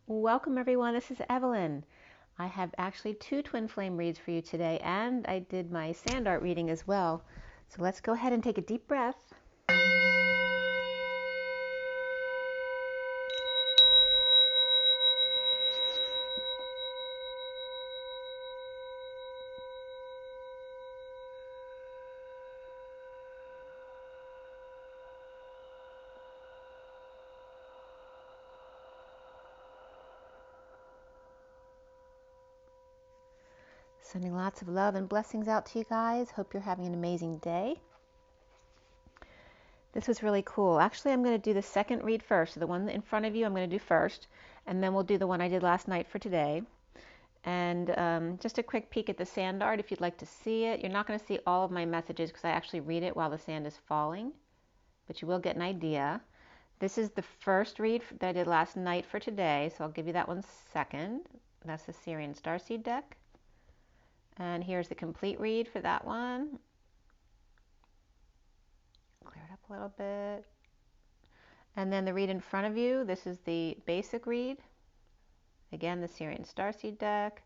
Welcome everyone, this is Evelyn. I have actually two twin flame reads for you today, and I did my sand art reading as well. So let's go ahead and take a deep breath. Sending lots of love and blessings out to you guys. Hope you're having an amazing day. This was really cool. Actually, I'm going to do the second read first. So the one in front of you I'm going to do first, and then we'll do the one I did last night for today. And just a quick peek at the sand art if you'd like to see it. You're not going to see all of my messages because I actually read it while the sand is falling, but you will get an idea. This is the first read that I did last night for today, so I'll give you that one second. That's the SIRIAN Starseed deck. And here's the complete read for that one. Clear it up a little bit. And then the read in front of you, this is the basic read. Again, the SIRIAN Starseed deck.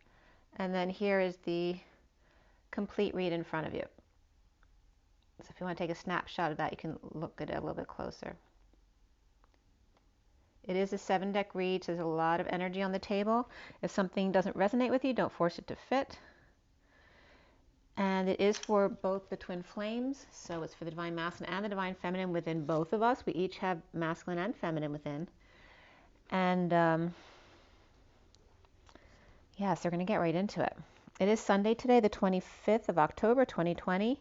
And then here is the complete read in front of you. So if you want to take a snapshot of that, you can look at it a little bit closer. It is a 7-deck read, so there's a lot of energy on the table. If something doesn't resonate with you, don't force it to fit. And it is for both the twin flames, so it's for the divine masculine and the divine feminine within both of us. We each have masculine and feminine within. And yes, we're going to get right into it. It is Sunday today, the 25th of October, 2020.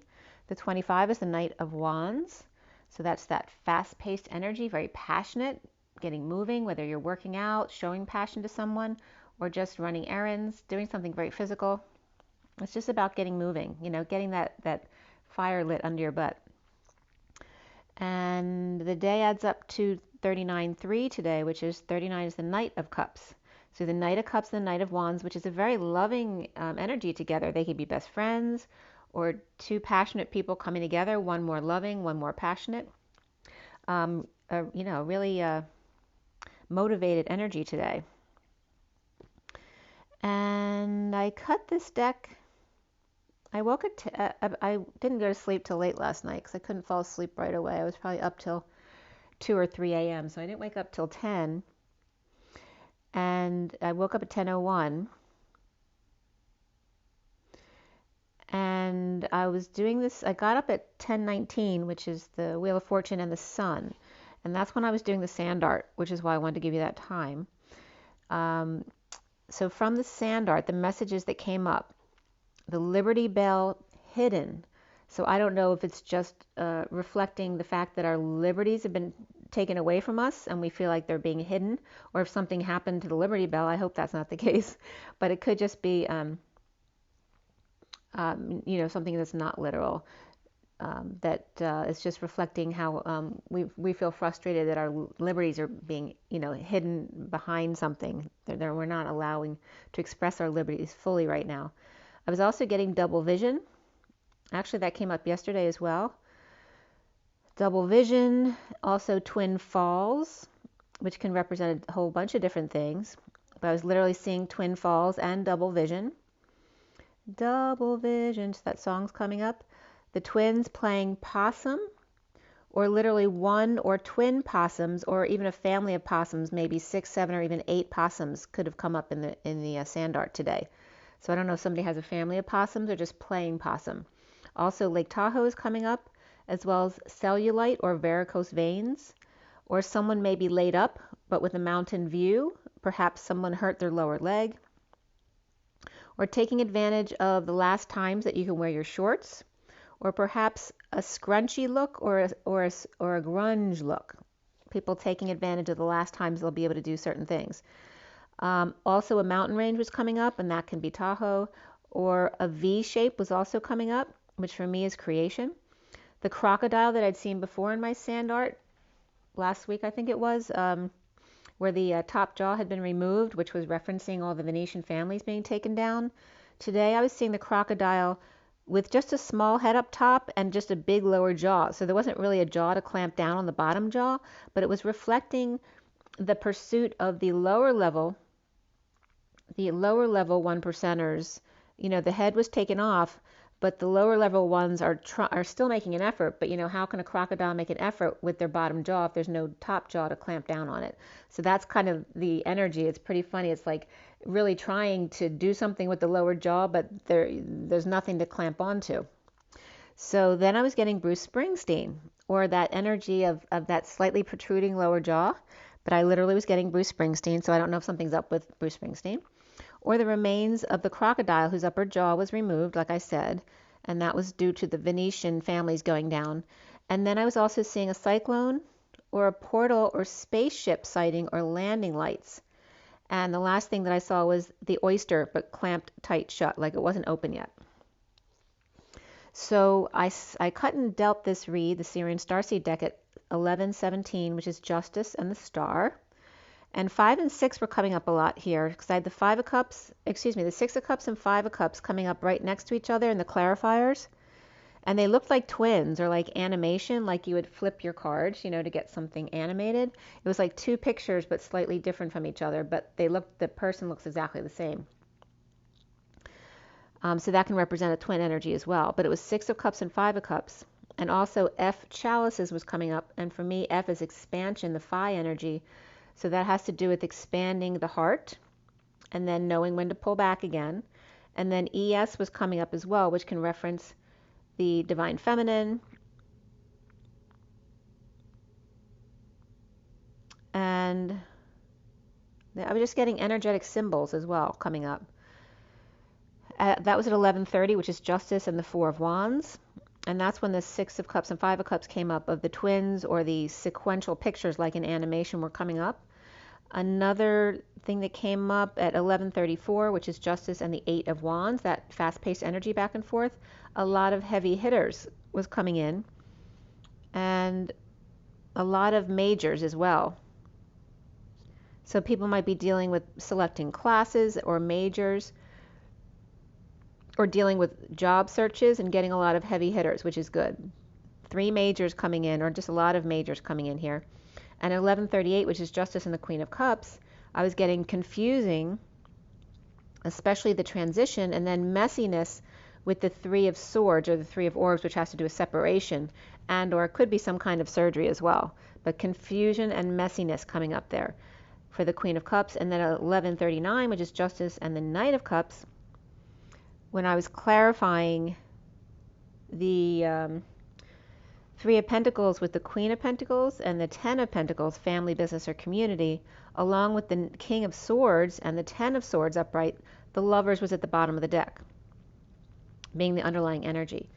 The 25 is the Knight of Wands. So that's that fast-paced energy, very passionate, getting moving, whether you're working out, showing passion to someone, or just running errands, doing something very physical. It's just about getting moving, you know, getting that fire lit under your butt. And the day adds up to 39-3 today, which is 39 is the Knight of Cups. So the Knight of Cups and the Knight of Wands, which is a very loving energy together. They could be best friends or two passionate people coming together, one more loving, one more passionate. You know, really motivated energy today. And I cut this deck. I woke at I didn't go to sleep till late last night because I couldn't fall asleep right away. I was probably up till 2 or 3 a.m. So I didn't wake up till 10. And I woke up at 10:01. And I was doing this. I got up at 10:19, which is the Wheel of Fortune and the Sun. And that's when I was doing the sand art, which is why I wanted to give you that time. So from the sand art, the messages that came up, the Liberty Bell hidden. So I don't know if it's just reflecting the fact that our liberties have been taken away from us and we feel like they're being hidden, or if something happened to the Liberty Bell. I hope that's not the case, but it could just be, you know, something that's not literal. That is just reflecting how we feel frustrated that our liberties are being, you know, hidden behind something. We're not allowing to express our liberties fully right now. I was also getting double vision. Actually, that came up yesterday as well. Double vision, also twin falls, which can represent a whole bunch of different things. But I was literally seeing twin falls and double vision. Double vision, so that song's coming up. The twins playing possum, or literally one or twin possums, or even a family of possums, maybe 6, 7, or even 8 possums could have come up in the sand art today. So I don't know if somebody has a family of possums or just playing possum. Also, Lake Tahoe is coming up, as well as cellulite or varicose veins, or someone may be laid up, but with a mountain view. Perhaps someone hurt their lower leg, or taking advantage of the last times that you can wear your shorts, or perhaps a scrunchy look or a grunge look. People taking advantage of the last times they'll be able to do certain things. Also, a mountain range was coming up, and that can be Tahoe, or a V shape was also coming up, which for me is creation. The crocodile that I'd seen before in my sand art last week, I think it was, where the top jaw had been removed, which was referencing all the Venetian families being taken down. Today I was seeing the crocodile with just a small head up top and just a big lower jaw. So there wasn't really a jaw to clamp down on the bottom jaw, but it was reflecting the pursuit of the lower level the lower level one percenters, the head was taken off, but the lower level ones are still making an effort. But how can a crocodile make an effort with their bottom jaw if there's no top jaw to clamp down on it? So that's kind of the energy. It's pretty funny. It's like really trying to do something with the lower jaw, but there's nothing to clamp onto. So then I was getting Bruce Springsteen, or that energy of that slightly protruding lower jaw. But I literally was getting Bruce Springsteen, so I don't know if something's up with Bruce Springsteen. Or the remains of the crocodile whose upper jaw was removed, like I said, and that was due to the Venetian families going down. And then I was also seeing a cyclone or a portal or spaceship sighting or landing lights. And the last thing that I saw was the oyster, but clamped tight shut, like it wasn't open yet. So I cut and dealt this read, the SIRIAN Starseed deck, at 11:17, which is Justice and the Star. And 5 and 6 were coming up a lot here because I had the 5 of Cups, the 6 of Cups and 5 of Cups coming up right next to each other in the clarifiers. And they looked like twins or like animation, like you would flip your cards, to get something animated. It was like 2 pictures but slightly different from each other, but the person looks exactly the same. So that can represent a twin energy as well. But it was 6 of Cups and 5 of Cups. And also F chalices was coming up. And for me, F is expansion, the Phi energy. So that has to do with expanding the heart and then knowing when to pull back again. And then ES was coming up as well, which can reference the divine feminine. And I was just getting energetic symbols as well coming up. That was at 11:30, which is Justice and the 4 of Wands. And that's when the 6 of Cups and 5 of Cups came up of the twins, or the sequential pictures like in animation were coming up. Another thing that came up at 11:34, which is Justice and the 8 of Wands, that fast-paced energy back and forth. A lot of heavy hitters was coming in, and a lot of majors as well. So people might be dealing with selecting classes or majors, or dealing with job searches and getting a lot of heavy hitters, which is good. 3 majors coming in, or just a lot of majors coming in here. And 11:38, which is Justice and the Queen of Cups, I was getting confusing, especially the transition, and then messiness with the 3 of Swords or the 3 of Orbs, which has to do with separation, and or it could be some kind of surgery as well. But confusion and messiness coming up there for the Queen of Cups. And then 11:39, which is Justice and the Knight of Cups, when I was clarifying the 3 of Pentacles with the Queen of Pentacles and the 10 of Pentacles, family, business, or community, along with the King of Swords and the 10 of Swords upright, the Lovers was at the bottom of the deck, being the underlying energy.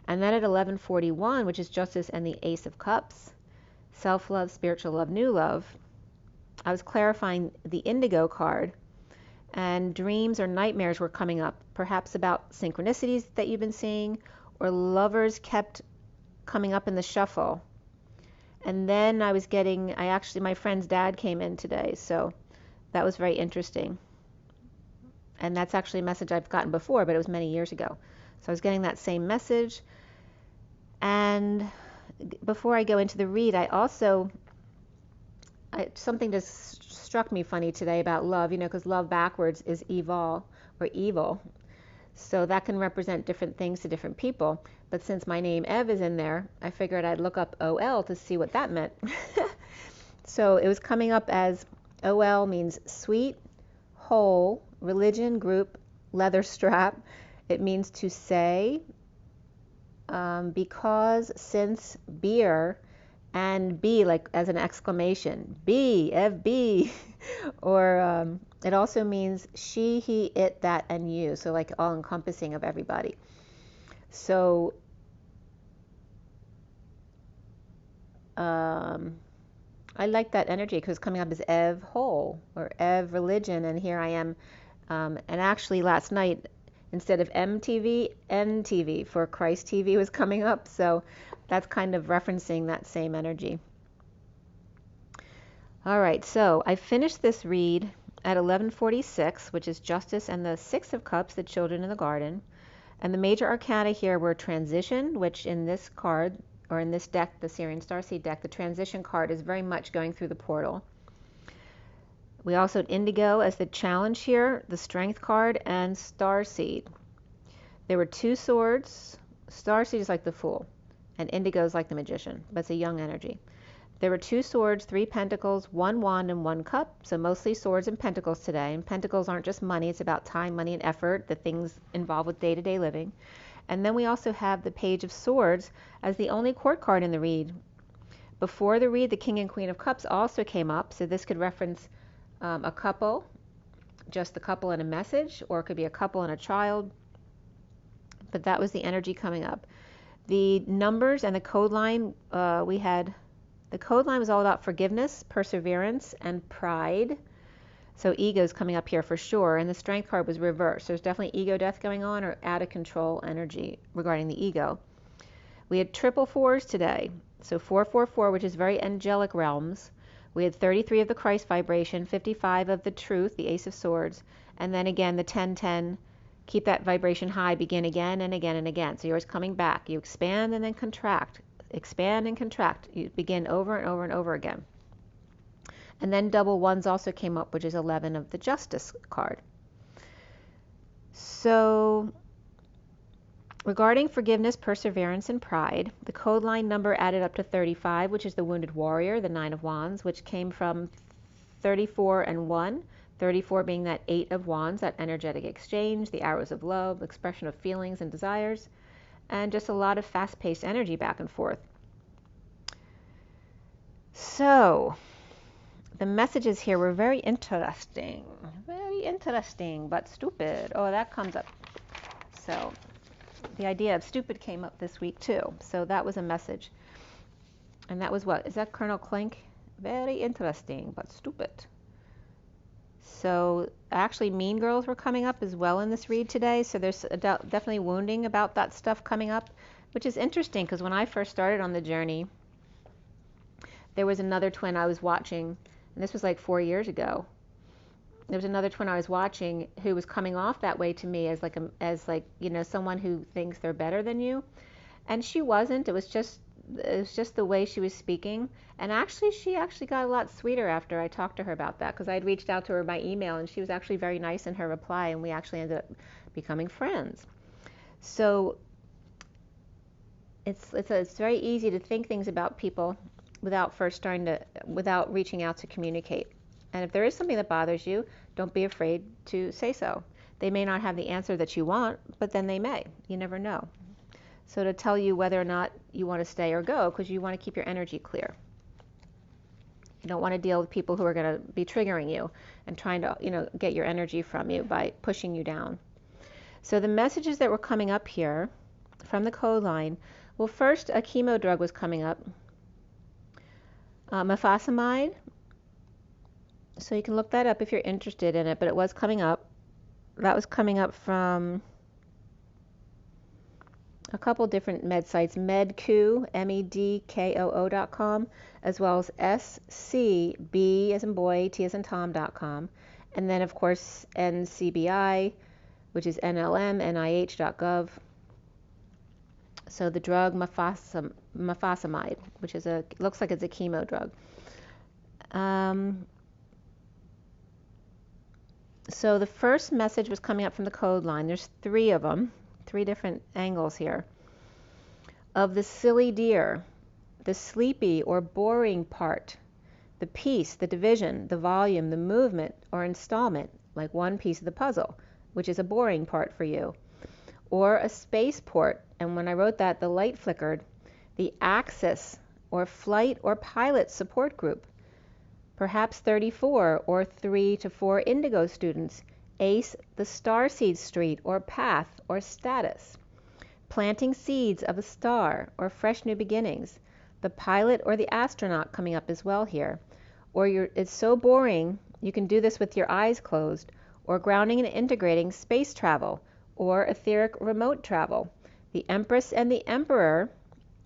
And then at 11:41, which is Justice and the Ace of Cups, self-love, spiritual love, new love, I was clarifying the Indigo card, and dreams or nightmares were coming up, perhaps about synchronicities that you've been seeing, or lovers kept coming up in the shuffle. And then my friend's dad came in today, so that was very interesting. And that's actually a message I've gotten before, but it was many years ago. So I was getting that same message. And before I go into the read, something just struck me funny today about love, because love backwards is evil or evil. So that can represent different things to different people. But since my name Ev is in there, I figured I'd look up OL to see what that meant. So it was coming up as OL means sweet, whole, religion, group, leather strap. It means to say, because, since, beer, and be, like as an exclamation, be, Ev, be. Or it also means she, he, it, that, and you. So like all encompassing of everybody. So I like that energy because it's coming up as Ev whole or Ev religion, and here I am. And actually last night, instead of MTV, NTV for Christ TV was coming up. So that's kind of referencing that same energy. All right, so I finished this read at 11:46, which is Justice and the 6 of Cups, the children in the garden. And the major arcana here were transition, which in this card, or in this deck, the SIRIAN Starseed deck, the transition card is very much going through the portal, We also had indigo as the challenge here, the strength card, and Starseed. There were 2 swords. Starseed is like the Fool, and indigo is like the Magician, but it's a young energy. There were 2 swords, 3 pentacles, 1 wand, and 1 cup. So mostly swords and pentacles today. And pentacles aren't just money. It's about time, money, and effort, the things involved with day-to-day living. And then we also have the Page of Swords as the only court card in the read. Before the read, the King and Queen of Cups also came up. So this could reference a couple, just the couple and a message, or it could be a couple and a child. But that was the energy coming up. The numbers and the code line, the code line was all about forgiveness, perseverance, and pride. So ego is coming up here for sure. And the strength card was reversed. There's definitely ego death going on or out of control energy regarding the ego. We had triple 4s today. So 444, which is very angelic realms. We had 33 of the Christ vibration, 55 of the truth, the Ace of Swords. And then again, the 1010, keep that vibration high, begin again and again and again. So you're always coming back. You expand and then contract. Expand and contract. You begin over and over and over again. And then double 1s also came up, which is 11 of the Justice card. So regarding forgiveness, perseverance, and pride, the code line number added up to 35, which is the Wounded Warrior, the 9 of Wands, which came from 34 and 1. 34 being that 8 of Wands, that energetic exchange, the arrows of love, expression of feelings and desires, and just a lot of fast-paced energy back and forth. So the messages here were very interesting, but stupid. Oh, that comes up. So the idea of stupid came up this week too. So that was a message. And that was what? Is that Colonel Clink? Very interesting, but stupid. So actually Mean Girls were coming up as well in this read today. So there's definitely wounding about that stuff coming up, which is interesting because when I first started on the journey, there was another twin I was watching, and this was like 4 years ago. There was another twin I was watching who was coming off that way to me as like someone who thinks they're better than you, and she wasn't. It was just the way she was speaking. And actually she got a lot sweeter after I talked to her about that, because I'd reached out to her by email and she was actually very nice in her reply, and we actually ended up becoming friends. So it's very easy to think things about people without reaching out to communicate. And if there is something that bothers you, don't be afraid to say so. They may not have the answer that you want, but then they may. You never know. So to tell you whether or not you want to stay or go, because you want to keep your energy clear. You don't want to deal with people who are going to be triggering you and trying to, get your energy from you by pushing you down. So the messages that were coming up here from the code line, well, first a chemo drug was coming up, mifesamide. So you can look that up if you're interested in it, but it was coming up. That was coming up from a couple different med sites, medkoo, medkoo.com, as well as scb as in boy, t as in tom.com, and then of course ncbi, which is nlm.nih.gov. So the drug mifesamide, which looks like it's a chemo drug. So the first message was coming up from the code line. There's 3 of them, 3 different angles here. Of the silly deer, the sleepy or boring part, the piece, the division, the volume, the movement or installment, like one piece of the puzzle, which is a boring part for you. Or a spaceport, and when I wrote that, the light flickered. The axis or flight or pilot support group. Perhaps 34 or 3 to 4 indigo students ace the starseed street or path or status. Planting seeds of a star or fresh new beginnings. The pilot or the astronaut coming up as well here. Or it's so boring you can do this with your eyes closed. Or grounding and integrating space travel or etheric remote travel. The Empress and the Emperor,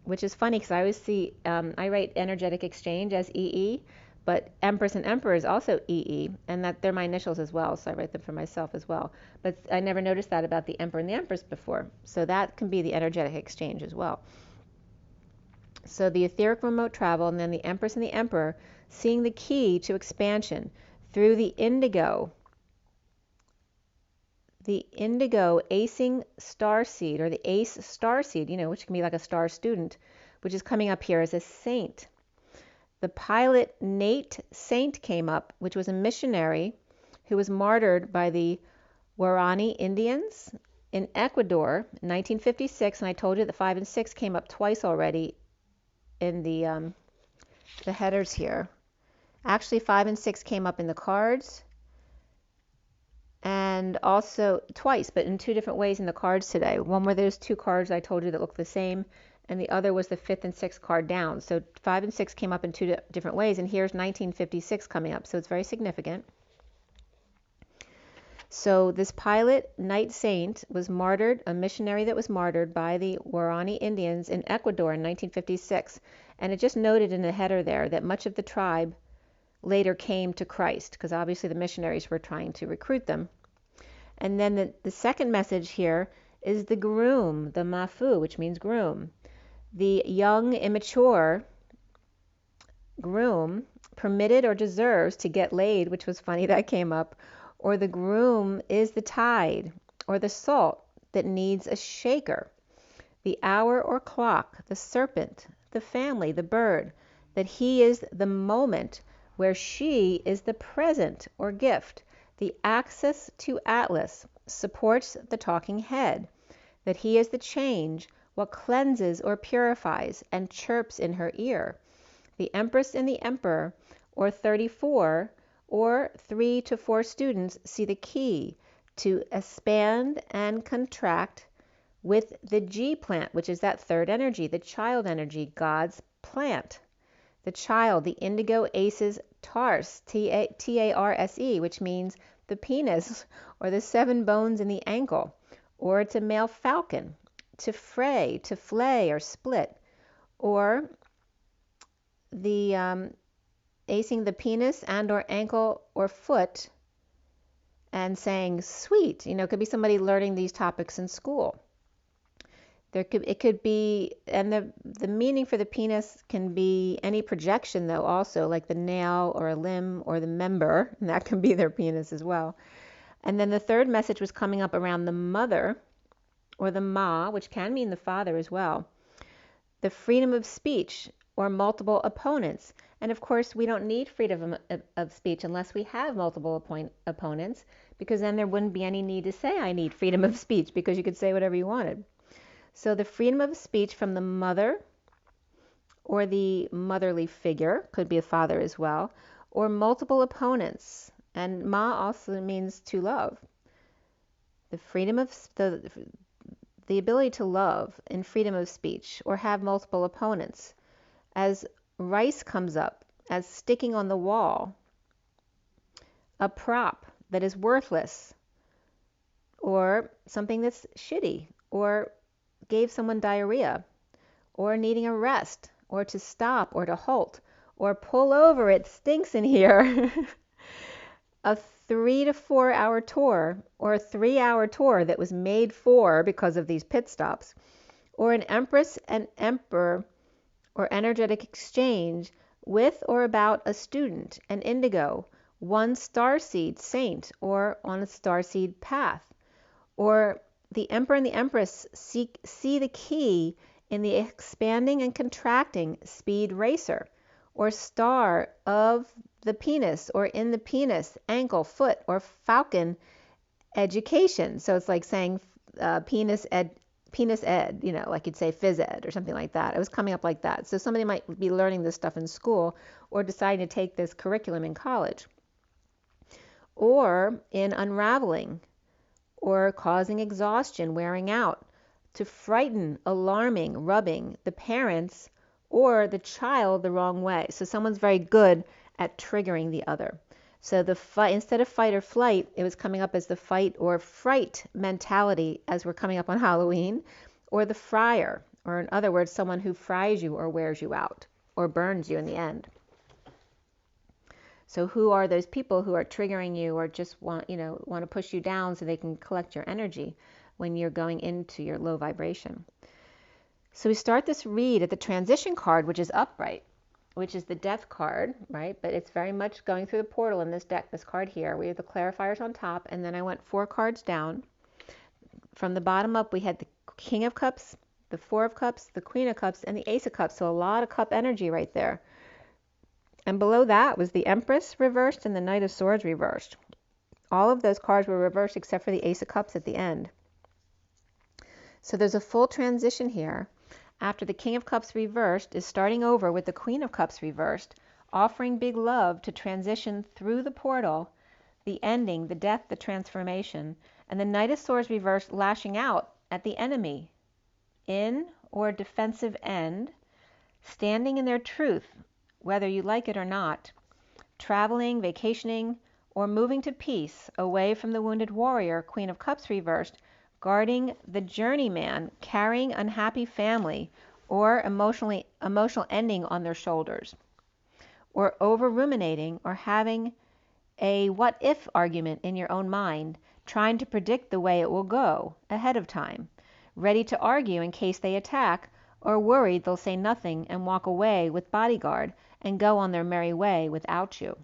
which is funny because I always see, I write energetic exchange as EE, but Empress and Emperor is also EE, and that they're my initials as well, so I write them for myself as well. But I never noticed that about the Emperor and the Empress before, so that can be the energetic exchange as well. So the etheric remote travel, and then the Empress and the Emperor, seeing the key to expansion, through the indigo acing starseed, or the ace starseed, which can be like a star student, which is coming up here as a saint. The pilot Nate Saint came up, which was a missionary who was martyred by the Guarani Indians in Ecuador in 1956. And I told you that 5 and 6 came up twice already in the headers here. Actually, 5 and 6 came up in the cards, and also twice, but in 2 different ways in the cards today. One where there's 2 cards I told you that look the same, and the other was the 5th and 6th card down. So 5 and 6 came up in 2 different ways, and here's 1956 coming up, so it's very significant. So this pilot, Knight Saint, was martyred, a missionary that was martyred by the Guarani Indians in Ecuador in 1956. And it just noted in the header there that much of the tribe later came to Christ, because obviously the missionaries were trying to recruit them. And then the second message here is the groom, the mafu, which means groom. The young, immature groom permitted or deserves to get laid, which was funny that came up, or the groom is the tide or the salt that needs a shaker. The hour or clock, the serpent, the family, the bird, that he is the moment where she is the present or gift. The axis to Atlas supports the talking head, that he is the change, what cleanses or purifies and chirps in her ear. The Empress and the Emperor, or 34, or 3 to 4 students see the key to expand and contract with the G plant, which is that third energy, the child energy, God's plant. The child, the indigo aces Tarse, T-A-R-S-E, which means the penis, or the 7 bones in the ankle, or it's a male falcon, to fray, to flay or split, or the acing the penis and or ankle or foot and saying sweet. It could be somebody learning these topics in school. It could be, and the meaning for the penis can be any projection though, also like the nail or a limb or the member, and that can be their penis as well. And then the third message was coming up around the mother or the ma, which can mean the father as well. The freedom of speech or multiple opponents. And of course, we don't need freedom of speech unless we have multiple opponents, because then there wouldn't be any need to say I need freedom of speech, because you could say whatever you wanted. So the freedom of speech from the mother or the motherly figure, could be a father as well, or multiple opponents. And ma also means to love. The freedom of the ability to love and freedom of speech, or have multiple opponents. As rice comes up, as sticking on the wall, a prop that is worthless, or something that's shitty, or gave someone diarrhea, or needing a rest, or to stop, or to halt, or pull over, it stinks in here. A 3 to 4 hour tour, or a 3-hour tour that was made for because of these pit stops, or an empress and emperor or energetic exchange with or about a student, an indigo, one starseed saint, or on a starseed path, or the emperor and the empress see the key in the expanding and contracting speed racer, or star of the penis, or in the penis, ankle, foot, or falcon education. So it's like saying penis ed, like you'd say phys ed or something like that. It was coming up like that. So somebody might be learning this stuff in school, or deciding to take this curriculum in college, or in unraveling, or causing exhaustion, wearing out, to frighten, alarming, rubbing the parents or the child the wrong way. So someone's very good at triggering the other. So the fight, instead of fight or flight, it was coming up as the fight or fright mentality, as we're coming up on Halloween, or the fryer, or in other words, someone who fries you or wears you out or burns you in the end. So who are those people who are triggering you, or just want to push you down so they can collect your energy when you're going into your low vibration? So we start this read at the transition card, which is upright. which is the death card, right? But it's very much going through the portal in this deck, this card here. We have the clarifiers on top, and then I went 4 cards down. From the bottom up, we had the King of Cups, the Four of Cups, the Queen of Cups, and the Ace of Cups. So a lot of cup energy right there. And below that was the Empress reversed and the Knight of Swords reversed. All of those cards were reversed except for the Ace of Cups at the end. So there's a full transition here. After the King of Cups reversed is starting over with the Queen of Cups reversed, offering big love to transition through the portal, the ending, the death, the transformation, and the Knight of Swords reversed lashing out at the enemy in or defensive end, standing in their truth, whether you like it or not, traveling, vacationing, or moving to peace away from the wounded warrior, Queen of Cups reversed, guarding the journeyman, carrying unhappy family or emotional ending on their shoulders, or over ruminating or having a what if argument in your own mind, trying to predict the way it will go ahead of time, ready to argue in case they attack, or worried they'll say nothing and walk away with bodyguard and go on their merry way without you.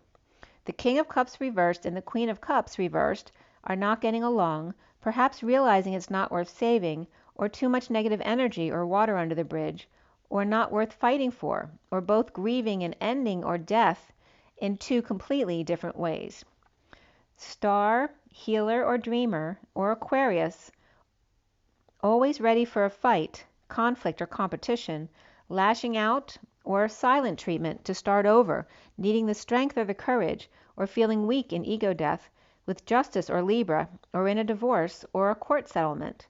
The King of Cups reversed and the Queen of Cups reversed are not getting along, perhaps realizing it's not worth saving, or too much negative energy or water under the bridge, or not worth fighting for, or both grieving an ending or death in 2 completely different ways. Star, healer or dreamer, or Aquarius, always ready for a fight, conflict or competition, lashing out or silent treatment to start over, needing the strength or the courage, or feeling weak in ego death, with Justice or Libra, or in a divorce or a court settlement.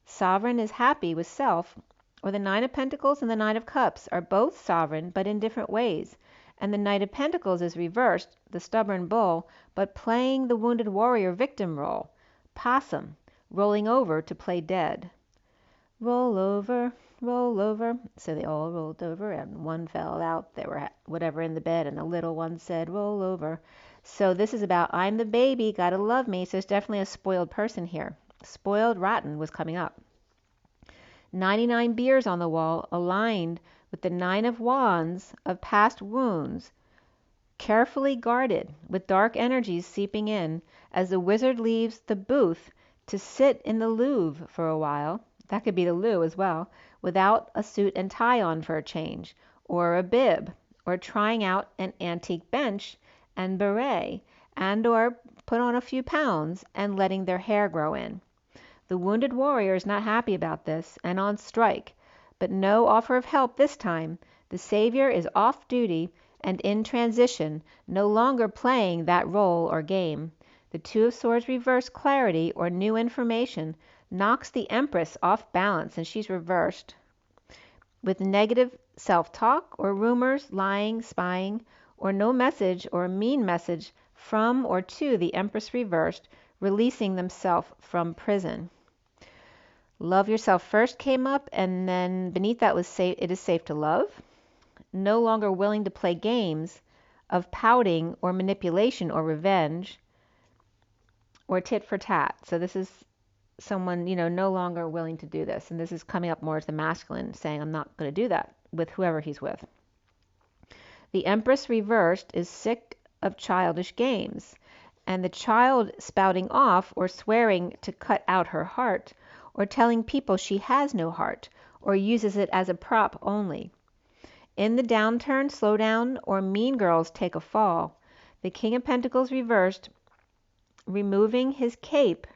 Sovereign is happy with self, or the Nine of Pentacles and the Nine of Cups are both sovereign but in different ways, and the Knight of Pentacles is reversed, the stubborn bull, but playing the wounded warrior victim role, Possum, rolling over to play dead. Roll over, roll over. So they all rolled over and one fell out. They were whatever in the bed and the little one said, roll over. So this is about I'm the baby, gotta love me. So there's definitely a spoiled person here. Spoiled rotten was coming up. 99 beers on the wall aligned with the 9 of Wands of past wounds, carefully guarded with dark energies seeping in as the wizard leaves the booth to sit in the Louvre for a while. That could be the loo as well, without a suit and tie on for a change, or a bib, or trying out an antique bench and beret, and or put on a few pounds and letting their hair grow in. The wounded warrior is not happy about this and on strike, but no offer of help this time. The savior is off duty and in transition, no longer playing that role or game. The Two of Swords reverse clarity or new information knocks the Empress off balance, and she's reversed with negative self-talk or rumors, lying, spying, or no message or a mean message from or to the Empress reversed, releasing themselves from prison. Love yourself first came up, and then beneath that was safe. It is safe to love. No longer willing to play games of pouting or manipulation or revenge or tit for tat. So this is someone, no longer willing to do this. And this is coming up more as the masculine saying, I'm not going to do that with whoever he's with. The Empress reversed is sick of childish games, and the child spouting off or swearing to cut out her heart, or telling people she has no heart, or uses it as a prop only. In the downturn, slow down, or mean girls take a fall. The King of Pentacles reversed, removing his cape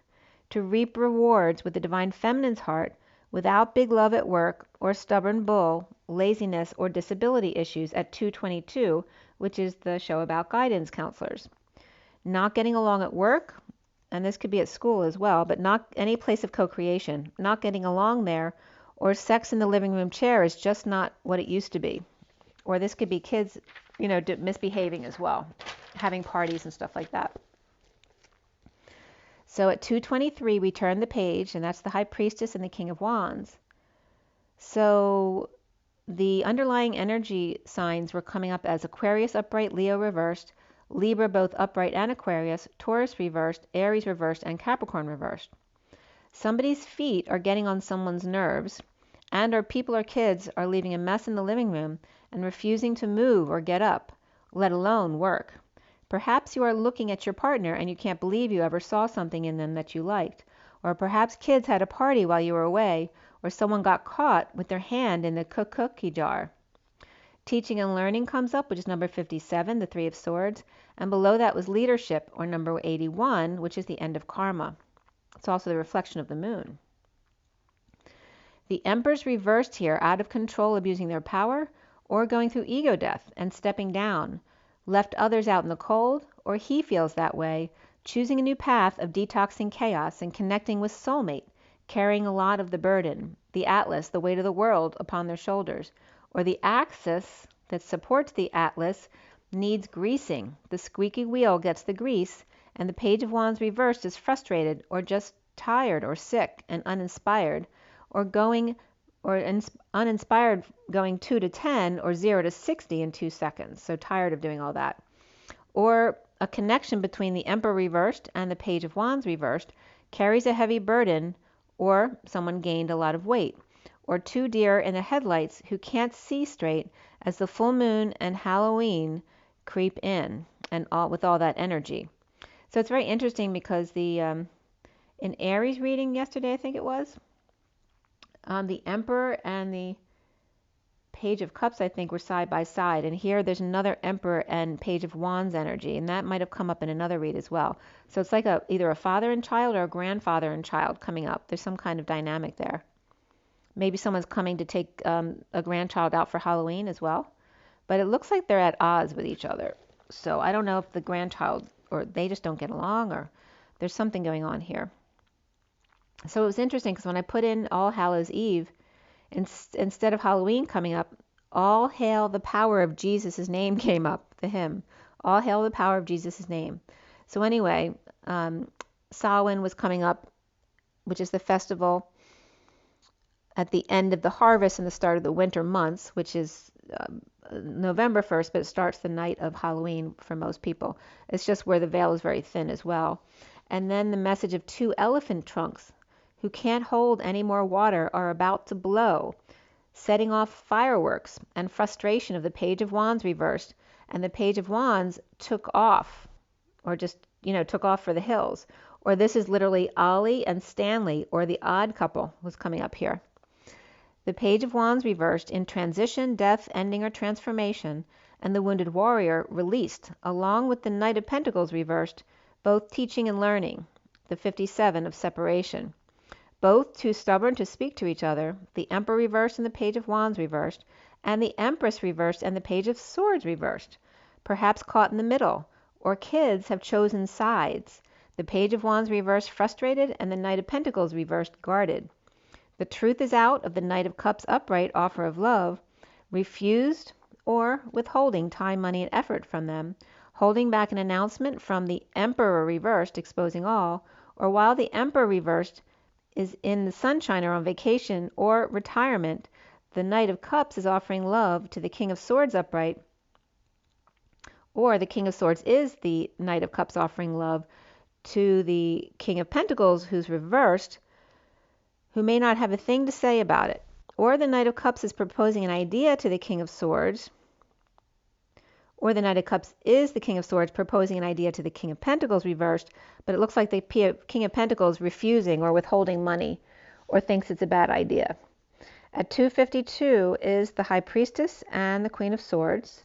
to reap rewards with the Divine Feminine's heart, without big love at work, or stubborn bull, laziness, or disability issues at 222, which is the show about guidance counselors. Not getting along at work, and this could be at school as well, but not any place of co-creation. Not getting along there, or sex in the living room chair is just not what it used to be. Or this could be kids, misbehaving as well, having parties and stuff like that. So at 223, we turn the page, and that's the High Priestess and the King of Wands. So the underlying energy signs were coming up as Aquarius upright, Leo reversed, Libra both upright and Aquarius, Taurus reversed, Aries reversed, and Capricorn reversed. Somebody's feet are getting on someone's nerves, and or people or kids are leaving a mess in the living room and refusing to move or get up, let alone work. Perhaps you are looking at your partner and you can't believe you ever saw something in them that you liked. Or perhaps kids had a party while you were away, or someone got caught with their hand in the cookie jar. Teaching and learning comes up, which is number 57, the Three of Swords, and below that was leadership, or number 81, which is the end of karma. It's also the reflection of the moon. The Emperor's reversed here, out of control, abusing their power, or going through ego death and stepping down, left others out in the cold, or he feels that way, choosing a new path of detoxing chaos and connecting with soulmate, carrying a lot of the burden, the atlas, the weight of the world upon their shoulders, or the axis that supports the atlas needs greasing. The squeaky wheel gets the grease, and the Page of Wands reversed is frustrated or just tired or sick and uninspired, or uninspired going 2 to 10 or 0 to 60 in 2 seconds, so tired of doing all that. Or a connection between the Emperor reversed and the Page of Wands reversed carries a heavy burden, or someone gained a lot of weight, or two deer in the headlights who can't see straight as the full moon and Halloween creep in, and with all that energy. So it's very interesting because in Aries reading yesterday, I think it was, the Emperor and the Page of Cups, I think, were side by side. And here there's another Emperor and Page of Wands energy, and that might have come up in another read as well. So it's like either a father and child or a grandfather and child coming up. There's some kind of dynamic there. Maybe someone's coming to take a grandchild out for Halloween as well. But it looks like they're at odds with each other. So I don't know if the grandchild, or they just don't get along, or there's something going on here. So it was interesting because when I put in All Hallows Eve, instead of Halloween coming up, All Hail the Power of Jesus' Name came up, the hymn. All Hail the Power of Jesus' Name. So anyway, Samhain was coming up, which is the festival at the end of the harvest and the start of the winter months, which is November 1st, but it starts the night of Halloween for most people. It's just where the veil is very thin as well. And then the message of 2 elephant trunks who can't hold any more water are about to blow, setting off fireworks, and frustration of the Page of Wands reversed. And the Page of Wands took off, or just, took off for the hills. Or this is literally Ollie and Stanley, or the odd couple was coming up here. The Page of Wands reversed in transition, death, ending, or transformation, and the Wounded Warrior released, along with the Knight of Pentacles reversed, both teaching and learning, the 57 of separation. Both too stubborn to speak to each other, the Emperor reversed and the Page of Wands reversed, and the Empress reversed and the Page of Swords reversed, perhaps caught in the middle, or kids have chosen sides. The Page of Wands reversed frustrated, and the Knight of Pentacles reversed guarded. The truth is out of the Knight of Cups upright offer of love, refused or withholding time, money, and effort from them, holding back an announcement from the Emperor reversed, exposing all, or while the Emperor reversed is in the sunshine or on vacation or retirement, the Knight of Cups is offering love to the King of Swords upright, or the King of Swords is the Knight of Cups offering love to the King of Pentacles who's reversed, who may not have a thing to say about it. Or the Knight of Cups is proposing an idea to the King of Swords, or the Knight of Cups is the King of Swords proposing an idea to the King of Pentacles reversed, but it looks like the King of Pentacles refusing or withholding money or thinks it's a bad idea. At 252 is the High Priestess and the Queen of Swords,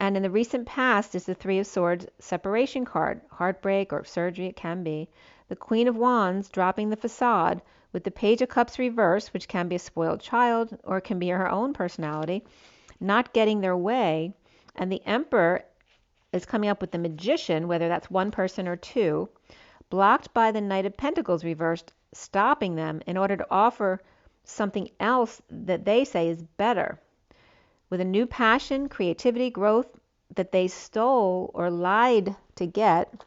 and in the recent past is the Three of Swords separation card, heartbreak or surgery it can be, the Queen of Wands dropping the facade with the Page of Cups reversed, which can be a spoiled child or it can be her own personality, not getting their way, and the Emperor is coming up with the Magician, whether that's one person or two, blocked by the Knight of Pentacles reversed, stopping them in order to offer something else that they say is better, with a new passion, creativity, growth that they stole or lied to get.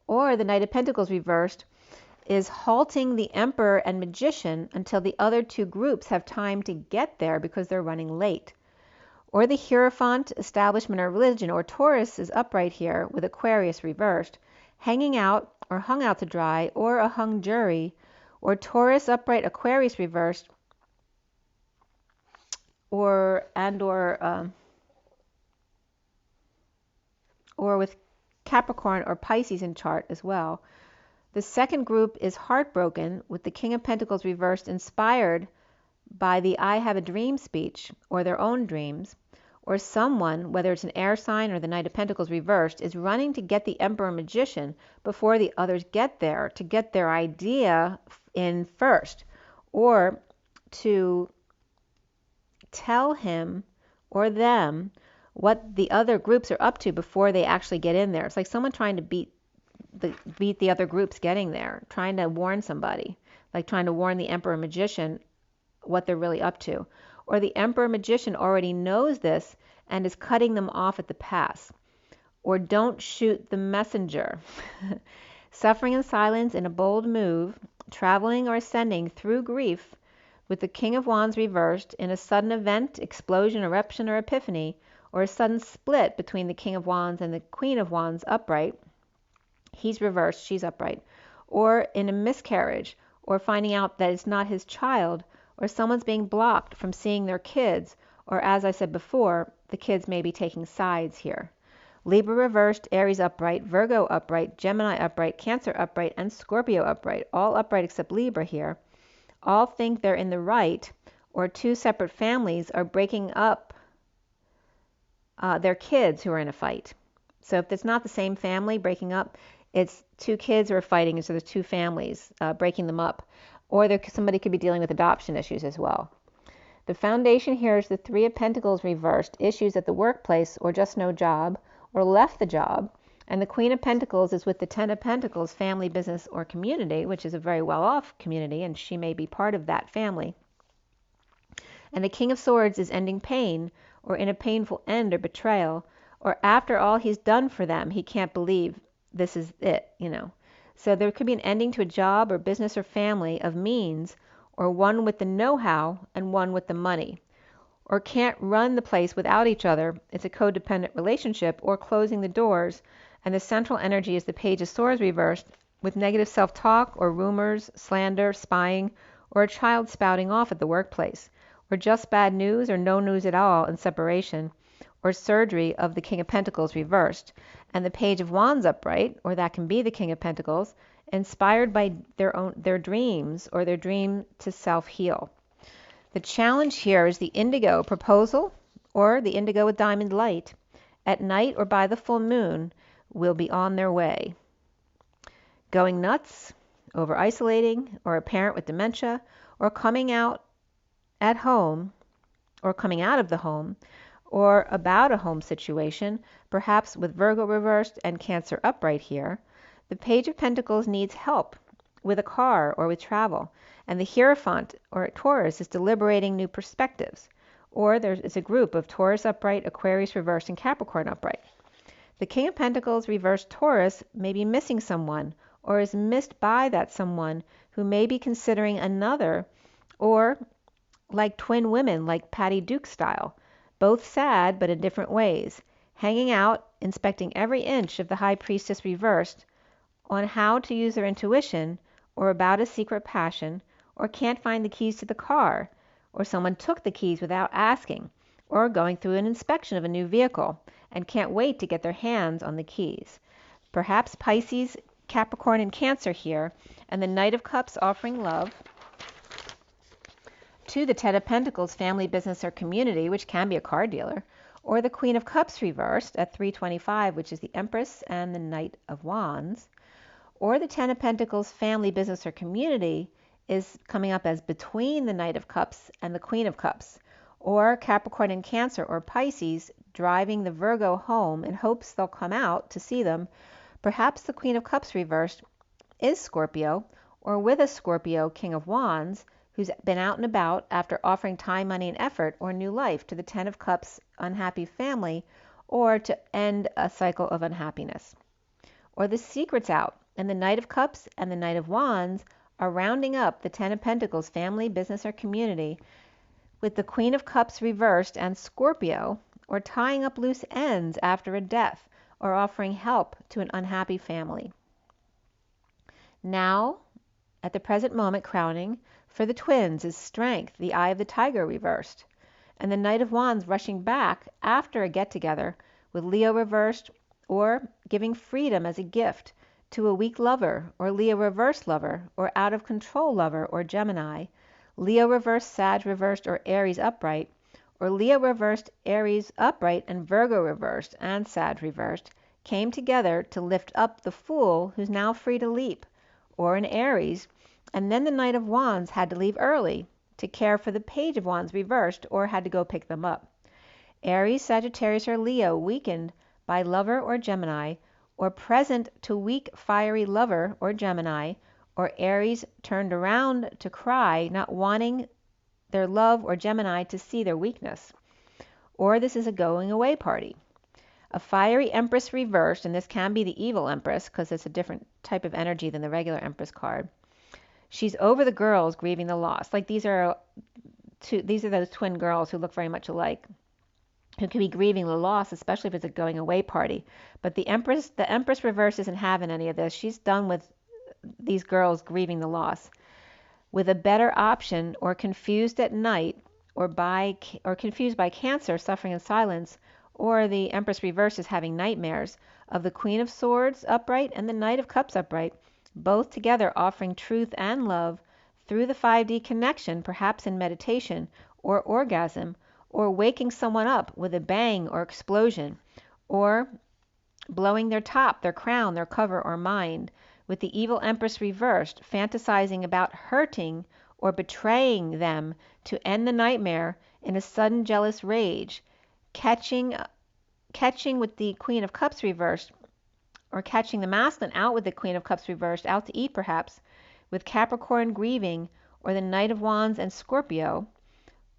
Or the Knight of Pentacles reversed is halting the Emperor and Magician until the other two groups have time to get there because they're running late. Or the Hierophant, establishment or religion, or Taurus is upright here with Aquarius reversed, hanging out or hung out to dry, or a hung jury, or Taurus upright, Aquarius reversed, or with Capricorn or Pisces in chart as well. The second group is heartbroken with the King of Pentacles reversed, inspired by the I have a dream speech or their own dreams, or someone, whether it's an air sign or the Knight of Pentacles reversed, is running to get the Emperor Magician before the others get there, to get their idea in first, or to tell him or them what the other groups are up to before they actually get in there. It's like someone trying to beat the other groups getting there, trying to warn somebody, like trying to warn the Emperor Magician what they're really up to. Or the Emperor Magician already knows this and is cutting them off at the pass. Or don't shoot the messenger. Suffering in silence in a bold move, traveling or ascending through grief with the King of Wands reversed in a sudden event, explosion, eruption, or epiphany, or a sudden split between the King of Wands and the Queen of Wands upright. He's reversed, she's upright. Or in a miscarriage, or finding out that it's not his child, or someone's being blocked from seeing their kids, or as I said before, the kids may be taking sides here. Libra reversed, Aries upright, Virgo upright, Gemini upright, Cancer upright, and Scorpio upright, all upright except Libra here, all think they're in the right, or two separate families are breaking up their kids who are in a fight. So if it's not the same family breaking up, it's two kids who are fighting, and so there's two families breaking them up. Or somebody could be dealing with adoption issues as well. The foundation here is the Three of Pentacles reversed, issues at the workplace or just no job, or left the job. And the Queen of Pentacles is with the Ten of Pentacles, family, business, or community, which is a very well-off community, and she may be part of that family. And the King of Swords is ending pain, or in a painful end or betrayal, or after all he's done for them, he can't believe this is it, So there could be an ending to a job or business or family of means, or one with the know-how and one with the money, or can't run the place without each other. It's a codependent relationship, or closing the doors, and the central energy is the Page of Swords reversed, with negative self-talk or rumors, slander, spying, or a child spouting off at the workplace, or just bad news or no news at all in separation, or surgery of the King of Pentacles reversed, and the Page of Wands upright, or that can be the King of Pentacles, inspired by their dreams or their dream to self-heal. The challenge here is the indigo proposal, or the indigo with diamond light, at night or by the full moon, will be on their way. Going nuts, over isolating, or a parent with dementia, or coming out at home, or coming out of the home, or about a home situation, perhaps with Virgo reversed and Cancer upright here. The Page of Pentacles needs help with a car or with travel, and the Hierophant or Taurus is deliberating new perspectives, or there is a group of Taurus upright, Aquarius reversed, and Capricorn upright. The King of Pentacles reversed Taurus may be missing someone, or is missed by that someone who may be considering another, or like twin women, like Patty Duke style, both sad but in different ways, hanging out, inspecting every inch of the High Priestess reversed on how to use their intuition, or about a secret passion, or can't find the keys to the car, or someone took the keys without asking, or going through an inspection of a new vehicle and can't wait to get their hands on the keys. Perhaps Pisces, Capricorn, and Cancer here, and the Knight of Cups offering love to the Ten of Pentacles, family, business, or community, which can be a car dealer, or the Queen of Cups reversed at 325, which is the Empress and the Knight of Wands, or the Ten of Pentacles, family, business, or community is coming up as between the Knight of Cups and the Queen of Cups, or Capricorn and Cancer or Pisces driving the Virgo home in hopes they'll come out to see them. Perhaps the Queen of Cups reversed is Scorpio, or with a Scorpio King of Wands, who's been out and about after offering time, money, and effort or new life to the Ten of Cups unhappy family, or to end a cycle of unhappiness. Or the secret's out, and the Knight of Cups and the Knight of Wands are rounding up the Ten of Pentacles, family, business, or community, with the Queen of Cups reversed and Scorpio, or tying up loose ends after a death, or offering help to an unhappy family. Now, at the present moment, crowning for the twins is Strength, the Eye of the Tiger reversed, and the Knight of Wands rushing back after a get-together with Leo reversed, or giving freedom as a gift to a weak lover, or Leo reversed lover, or out of control lover, or Gemini, Leo reversed, Sag reversed, or Aries upright, or Leo reversed, Aries upright, and Virgo reversed, and Sag reversed, came together to lift up the Fool who's now free to leap, or an Aries, and then the Knight of Wands had to leave early to care for the Page of Wands reversed, or had to go pick them up. Aries, Sagittarius, or Leo weakened by lover or Gemini, or present to weak fiery lover or Gemini, or Aries turned around to cry, not wanting their love or Gemini to see their weakness. Or this is a going away party. A fiery Empress reversed, and this can be the evil Empress because it's a different type of energy than the regular Empress card. She's over the girls grieving the loss. Like these are those twin girls who look very much alike, who could be grieving the loss, especially if it's a going away party. But the Empress reverse isn't having any of this. She's done with these girls grieving the loss. With a better option, or confused at night, or confused by cancer, suffering in silence, or the Empress reverse is having nightmares of the Queen of Swords upright and the Knight of Cups upright, both together offering truth and love through the 5D connection, perhaps in meditation or orgasm, or waking someone up with a bang or explosion, or blowing their top, their crown, their cover, or mind, with the evil Empress reversed, fantasizing about hurting or betraying them to end the nightmare in a sudden jealous rage, catching with the Queen of Cups reversed, or catching the masculine out with the Queen of Cups reversed, out to eat perhaps, with Capricorn grieving, or the Knight of Wands and Scorpio,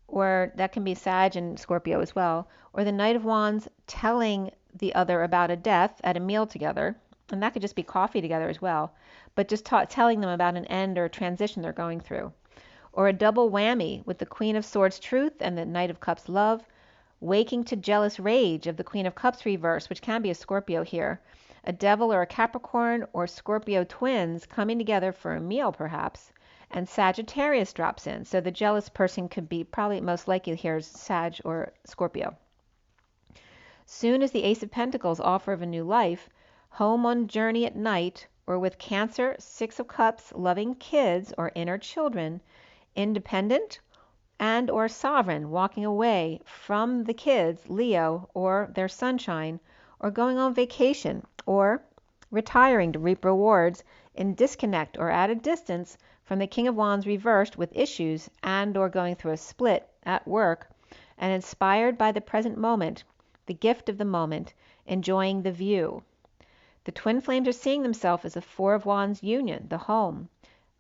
or that can be Sag and Scorpio as well, or the Knight of Wands telling the other about a death at a meal together, and that could just be coffee together as well, but just telling them about an end or a transition they're going through. Or a double whammy with the Queen of Swords truth and the Knight of Cups love, waking to jealous rage of the Queen of Cups reverse, which can be a Scorpio here, a Devil or a Capricorn or Scorpio twins coming together for a meal perhaps, and Sagittarius drops in. So the jealous person could be probably most likely here is Sag or Scorpio. Soon as the Ace of Pentacles offer of a new life, home on journey at night, or with Cancer, Six of Cups, loving kids or inner children, independent and or sovereign, walking away from the kids, Leo, or their sunshine, or going on vacation, or retiring to reap rewards in disconnect or at a distance from the King of Wands reversed with issues and or going through a split at work, and inspired by the present moment, the gift of the moment, enjoying the view. The twin flames are seeing themselves as a Four of Wands union, the home,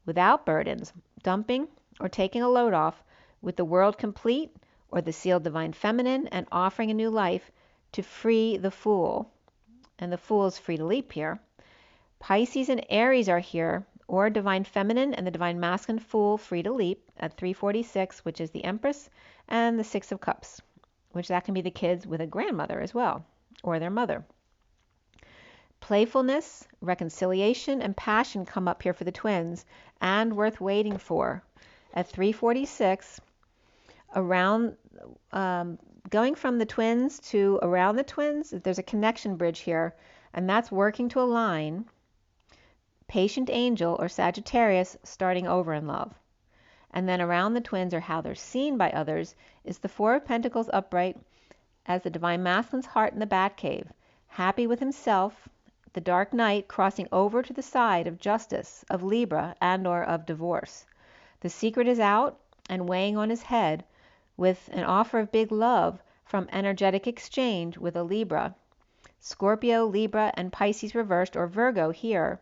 without burdens, dumping or taking a load off, with the world complete, or the sealed divine feminine, and offering a new life to free the Fool. And the Fool is free to leap here. Pisces and Aries are here, or divine feminine and the divine masculine Fool free to leap at 346, which is the Empress, and the Six of Cups, which that can be the kids with a grandmother as well, or their mother. Playfulness, reconciliation, and passion come up here for the twins, and worth waiting for. At 346, around, going from the twins to around the twins, there's a connection bridge here, and that's working to align Patient Angel or Sagittarius starting over in love. And then around the twins, or how they're seen by others, is the Four of Pentacles upright as the divine masculine's heart in the Batcave, happy with himself, the dark night crossing over to the side of justice, of Libra, and or of divorce. The secret is out and weighing on his head, with an offer of big love from energetic exchange with a Libra, Scorpio, Libra, and Pisces reversed, or Virgo here.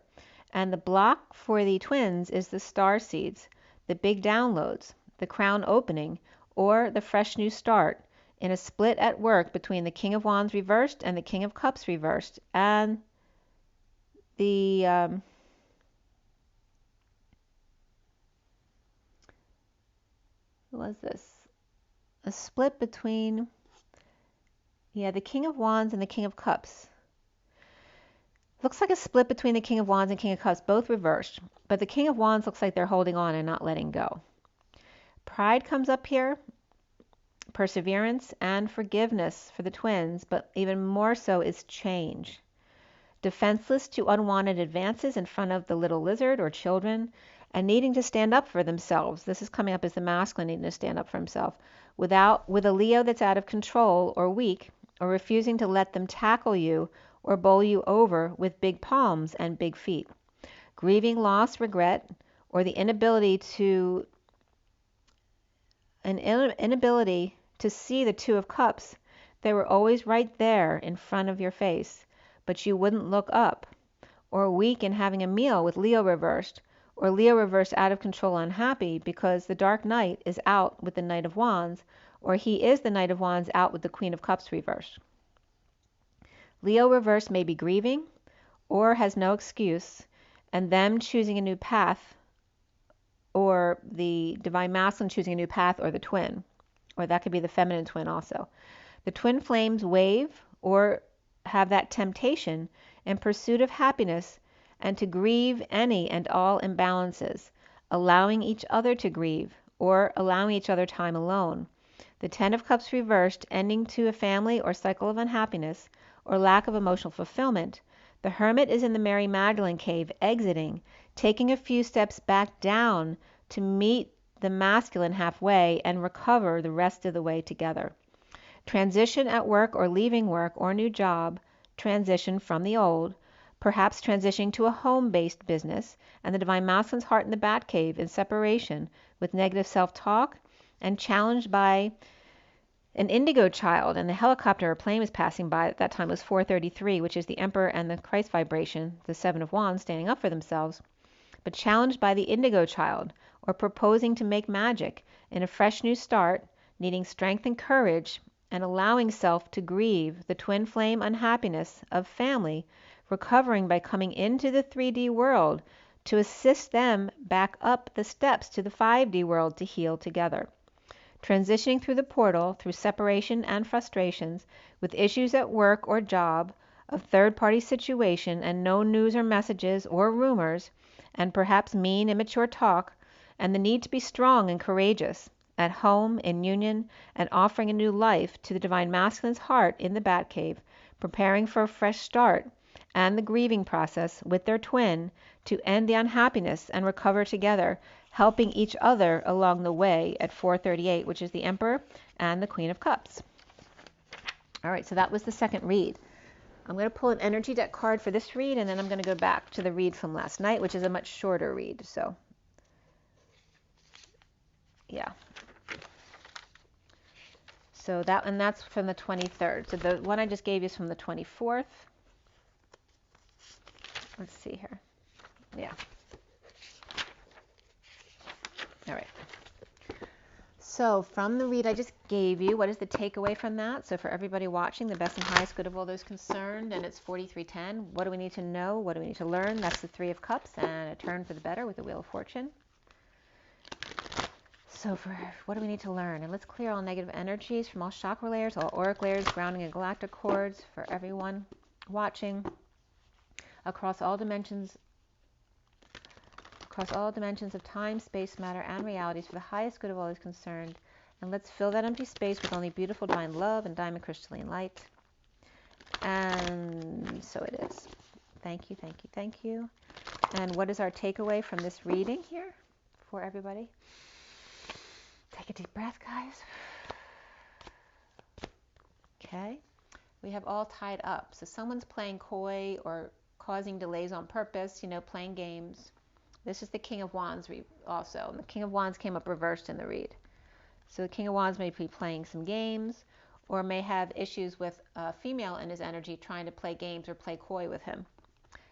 And the block for the twins is the starseeds, the big downloads, the crown opening, or the fresh new start in a split at work between the King of Wands reversed and the King of Cups reversed, and the what was this? A split between, the King of Wands and the King of Cups. Looks like a split between the King of Wands and King of Cups, both reversed. But the King of Wands looks like they're holding on and not letting go. Pride comes up here. perseverance, and forgiveness for the twins, but even more so is change. Defenseless to unwanted advances in front of the little lizard or children, and needing to stand up for themselves. This is coming up as the masculine needing to stand up for himself. With a Leo that's out of control or weak, or refusing to let them tackle you or bowl you over with big palms and big feet. Grieving loss, regret, or the inability to see the Two of Cups. They were always right there in front of your face, but you wouldn't look up. Or weak in having a meal with Leo reversed, or Leo reversed out of control unhappy because the Dark Knight is out with the Knight of Wands, or he is the Knight of Wands out with the Queen of Cups reversed. Leo reversed may be grieving or has no excuse, and them choosing a new path, or the divine masculine choosing a new path, or the twin, or that could be the feminine twin also. The twin flames wave or have that temptation in pursuit of happiness and to grieve any and all imbalances, allowing each other to grieve or allowing each other time alone. The Ten of Cups reversed ending to a family or cycle of unhappiness or lack of emotional fulfillment. The Hermit is in the Mary Magdalene cave exiting, taking a few steps back down to meet the masculine halfway and recover the rest of the way together. Transition at work or leaving work or new job, transition from the old, perhaps transitioning to a home-based business, and the divine masculine's heart in the bat cave in separation with negative self-talk and challenged by an indigo child, and the helicopter or plane was passing by. At that time it was 4:33, which is the Emperor and the Christ vibration, the Seven of Wands standing up for themselves, but challenged by the indigo child, or proposing to make magic in a fresh new start, needing strength and courage, and allowing self to grieve the twin flame unhappiness of family, recovering by coming into the 3D world to assist them back up the steps to the 5D world to heal together. Transitioning through the portal, through separation and frustrations, with issues at work or job, of third-party situation and no news or messages or rumors, and perhaps mean, immature talk, and the need to be strong and courageous, at home, in union, and offering a new life to the divine masculine's heart in the bat cave, preparing for a fresh start, and the grieving process with their twin to end the unhappiness and recover together, helping each other along the way at 4:38, which is the Emperor and the Queen of Cups. All right, so that was the second read. I'm going to pull an energy deck card for this read, and then I'm going to go back to the read from last night, which is a much shorter read. So, yeah. So that's from the 23rd. So the one I just gave you is from the 24th. Let's see here. Yeah. All right. So from the read I just gave you, what is the takeaway from that? So for everybody watching, the best and highest good of all those concerned, and it's 4310. What do we need to know? What do we need to learn? That's the Three of Cups and a turn for the better with the Wheel of Fortune. So for what do we need to learn? And let's clear all negative energies from all chakra layers, all auric layers, grounding and galactic cords for everyone watching across all dimensions of time, space, matter, and realities for the highest good of all is concerned. And let's fill that empty space with only beautiful divine love and diamond crystalline light. And so it is. Thank you, thank you, thank you. And what is our takeaway from this reading here for everybody? Take a deep breath, guys. Okay. We have all tied up. So someone's playing coy or causing delays on purpose, playing games. This is the King of Wands also. And the King of Wands came up reversed in the read. So the King of Wands may be playing some games or may have issues with a female in his energy trying to play games or play coy with him.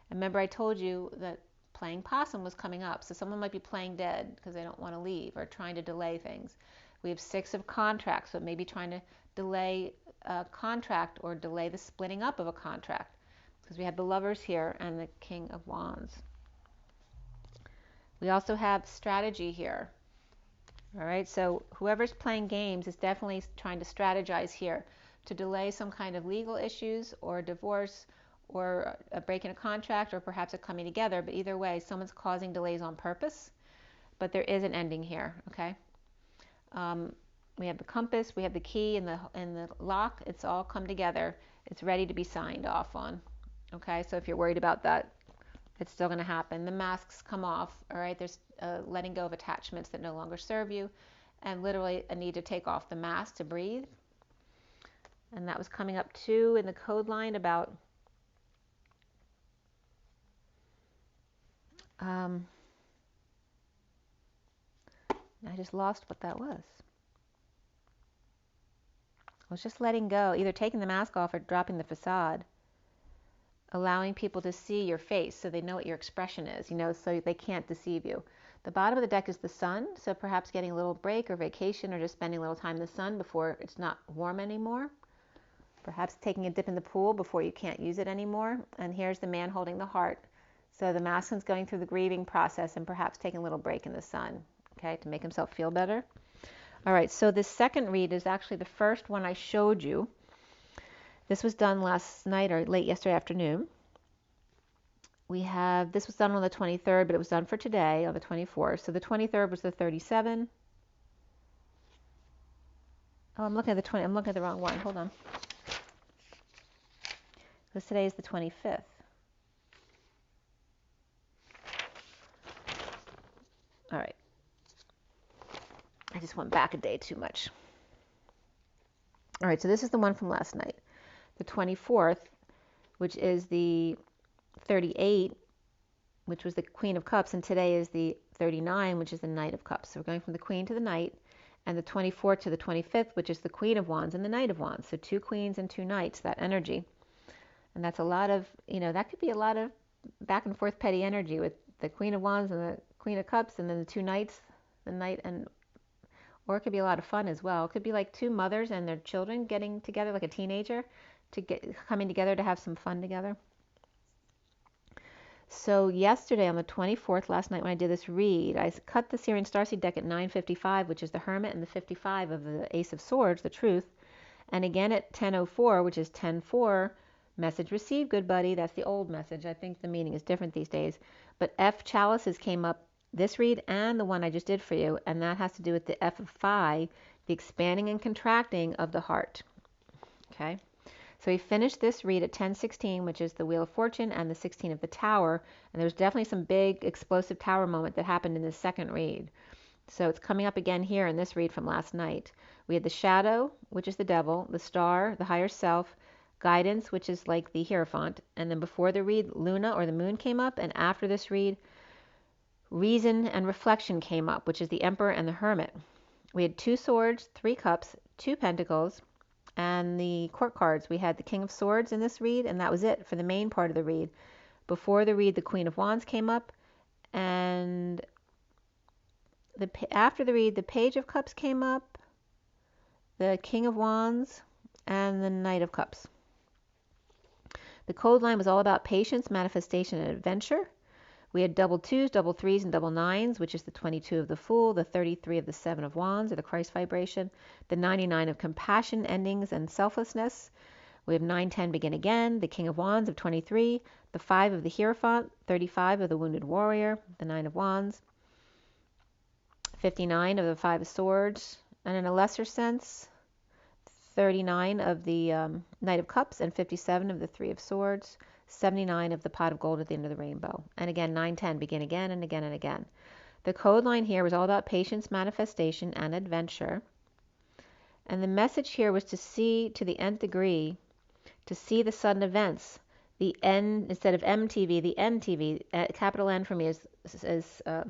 And remember I told you that playing Possum was coming up. So someone might be playing dead because they don't want to leave or trying to delay things. We have Six of Contracts, so maybe trying to delay a contract or delay the splitting up of a contract. Because we have the Lovers here and the King of Wands. We also have strategy here. All right, so whoever's playing games is definitely trying to strategize here to delay some kind of legal issues or divorce or a break in a contract or perhaps a coming together. But either way, someone's causing delays on purpose. But there is an ending here, okay? We have the compass, we have the key and the lock. It's all come together. It's ready to be signed off on. Okay, so if you're worried about that, it's still going to happen. The masks come off. All right, there's letting go of attachments that no longer serve you, and literally a need to take off the mask to breathe. And that was coming up too in the code line about I just lost what that was. I was just letting go, either taking the mask off or dropping the facade, allowing people to see your face so they know what your expression is, so they can't deceive you. The bottom of the deck is the sun, so perhaps getting a little break or vacation or just spending a little time in the sun before it's not warm anymore. Perhaps taking a dip in the pool before you can't use it anymore. And here's the man holding the heart. So the masculine's going through the grieving process and perhaps taking a little break in the sun, okay, to make himself feel better. All right, so this second read is actually the first one I showed you. This was done last night or late yesterday afternoon. This was done on the 23rd, but it was done for today on the 24th. So the 23rd was the 37. Oh, I'm looking at the wrong one. Hold on. Because today is the 25th. All right. I just went back a day too much. All right, so this is the one from last night. The 24th, which is the 38, which was the Queen of Cups, and today is the 39, which is the Knight of Cups. So we're going from the Queen to the Knight, and the 24th to the 25th, which is the Queen of Wands and the Knight of Wands. So 2 queens and 2 knights, that energy. And that's a lot of, that could be a lot of back and forth petty energy with the Queen of Wands and the Queen of Cups, and then the 2 knights, the Knight, or it could be a lot of fun as well. It could be like 2 mothers and their children getting together, like a teenager, coming together to have some fun together. So yesterday on the 24th, last night when I did this read, I cut the SIRIAN Starseed deck at 9:55, which is the Hermit, and the 55 of the Ace of Swords, the Truth. And again at 10:04, which is 10:4, message received, good buddy. That's the old message. I think the meaning is different these days. But F chalices came up this read and the one I just did for you, and that has to do with the F of Phi, the expanding and contracting of the heart. Okay, so we finished this read at 10:16, which is the Wheel of Fortune and the 16 of the Tower, and there's definitely some big explosive tower moment that happened in this second read. So it's coming up again here in this read from last night. We had the Shadow, which is the Devil, the Star, the Higher Self, Guidance, which is like the Hierophant, and then before the read, Luna or the Moon came up, and after this read, Reason and Reflection came up, which is the Emperor and the Hermit. We had 2 swords, 3 cups, 2 pentacles, and the court cards. We had the King of Swords in this read, and that was it for the main part of the read. Before the read, the Queen of Wands came up, and after the read, the Page of Cups came up, the King of Wands, and the Knight of Cups. The code line was all about patience, manifestation, and adventure. We had double 2s, double 3s, and double 9s, which is the 22 of the Fool, the 33 of the 7 of Wands, or the Christ vibration, the 99 of compassion, endings, and selflessness. We have 9, 10, begin again, the King of Wands of 23, the 5 of the Hierophant, 35 of the Wounded Warrior, the 9 of Wands, 59 of the 5 of Swords, and in a lesser sense, 39 of the Knight of Cups, and 57 of the 3 of Swords, 79 of the Pot of Gold at the end of the rainbow. And again, 9, 10, begin again and again and again. The code line here was all about patience, manifestation, and adventure. And the message here was to see to the nth degree, to see the sudden events. The N, instead of MTV, the NTV, capital N for me is a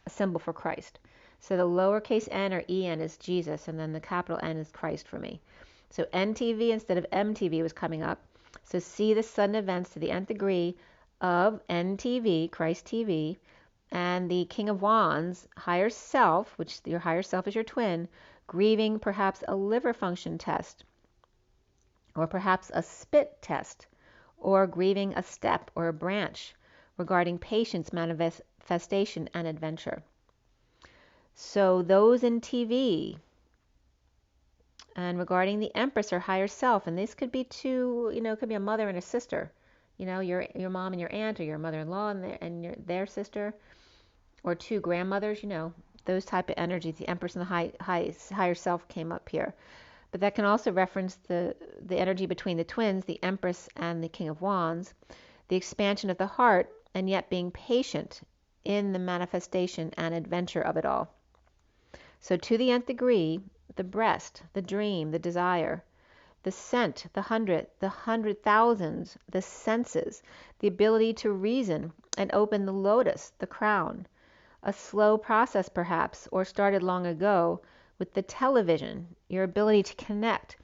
symbol for Christ. So the lowercase n or en is Jesus, and then the capital N is Christ for me. So NTV instead of MTV was coming up. So see the sudden events to the nth degree of NTV, Christ TV, and the King of Wands, higher self, which your higher self is your twin, grieving perhaps a liver function test, or perhaps a spit test, or grieving a step or a branch regarding patience, manifestation, and adventure. So those in TV, and regarding the Empress or higher self, and this could be 2, it could be a mother and a sister, your mom and your aunt, or your mother-in-law and their sister, or 2 grandmothers, those type of energies. The Empress and the higher self came up here. But that can also reference the energy between the twins, the Empress and the King of Wands, the expansion of the heart, and yet being patient in the manifestation and adventure of it all. So to the nth degree, the breast, the dream, the desire, the scent, the hundred thousands, the senses, the ability to reason and open the lotus, the crown, a slow process perhaps, or started long ago with the television, your ability to connect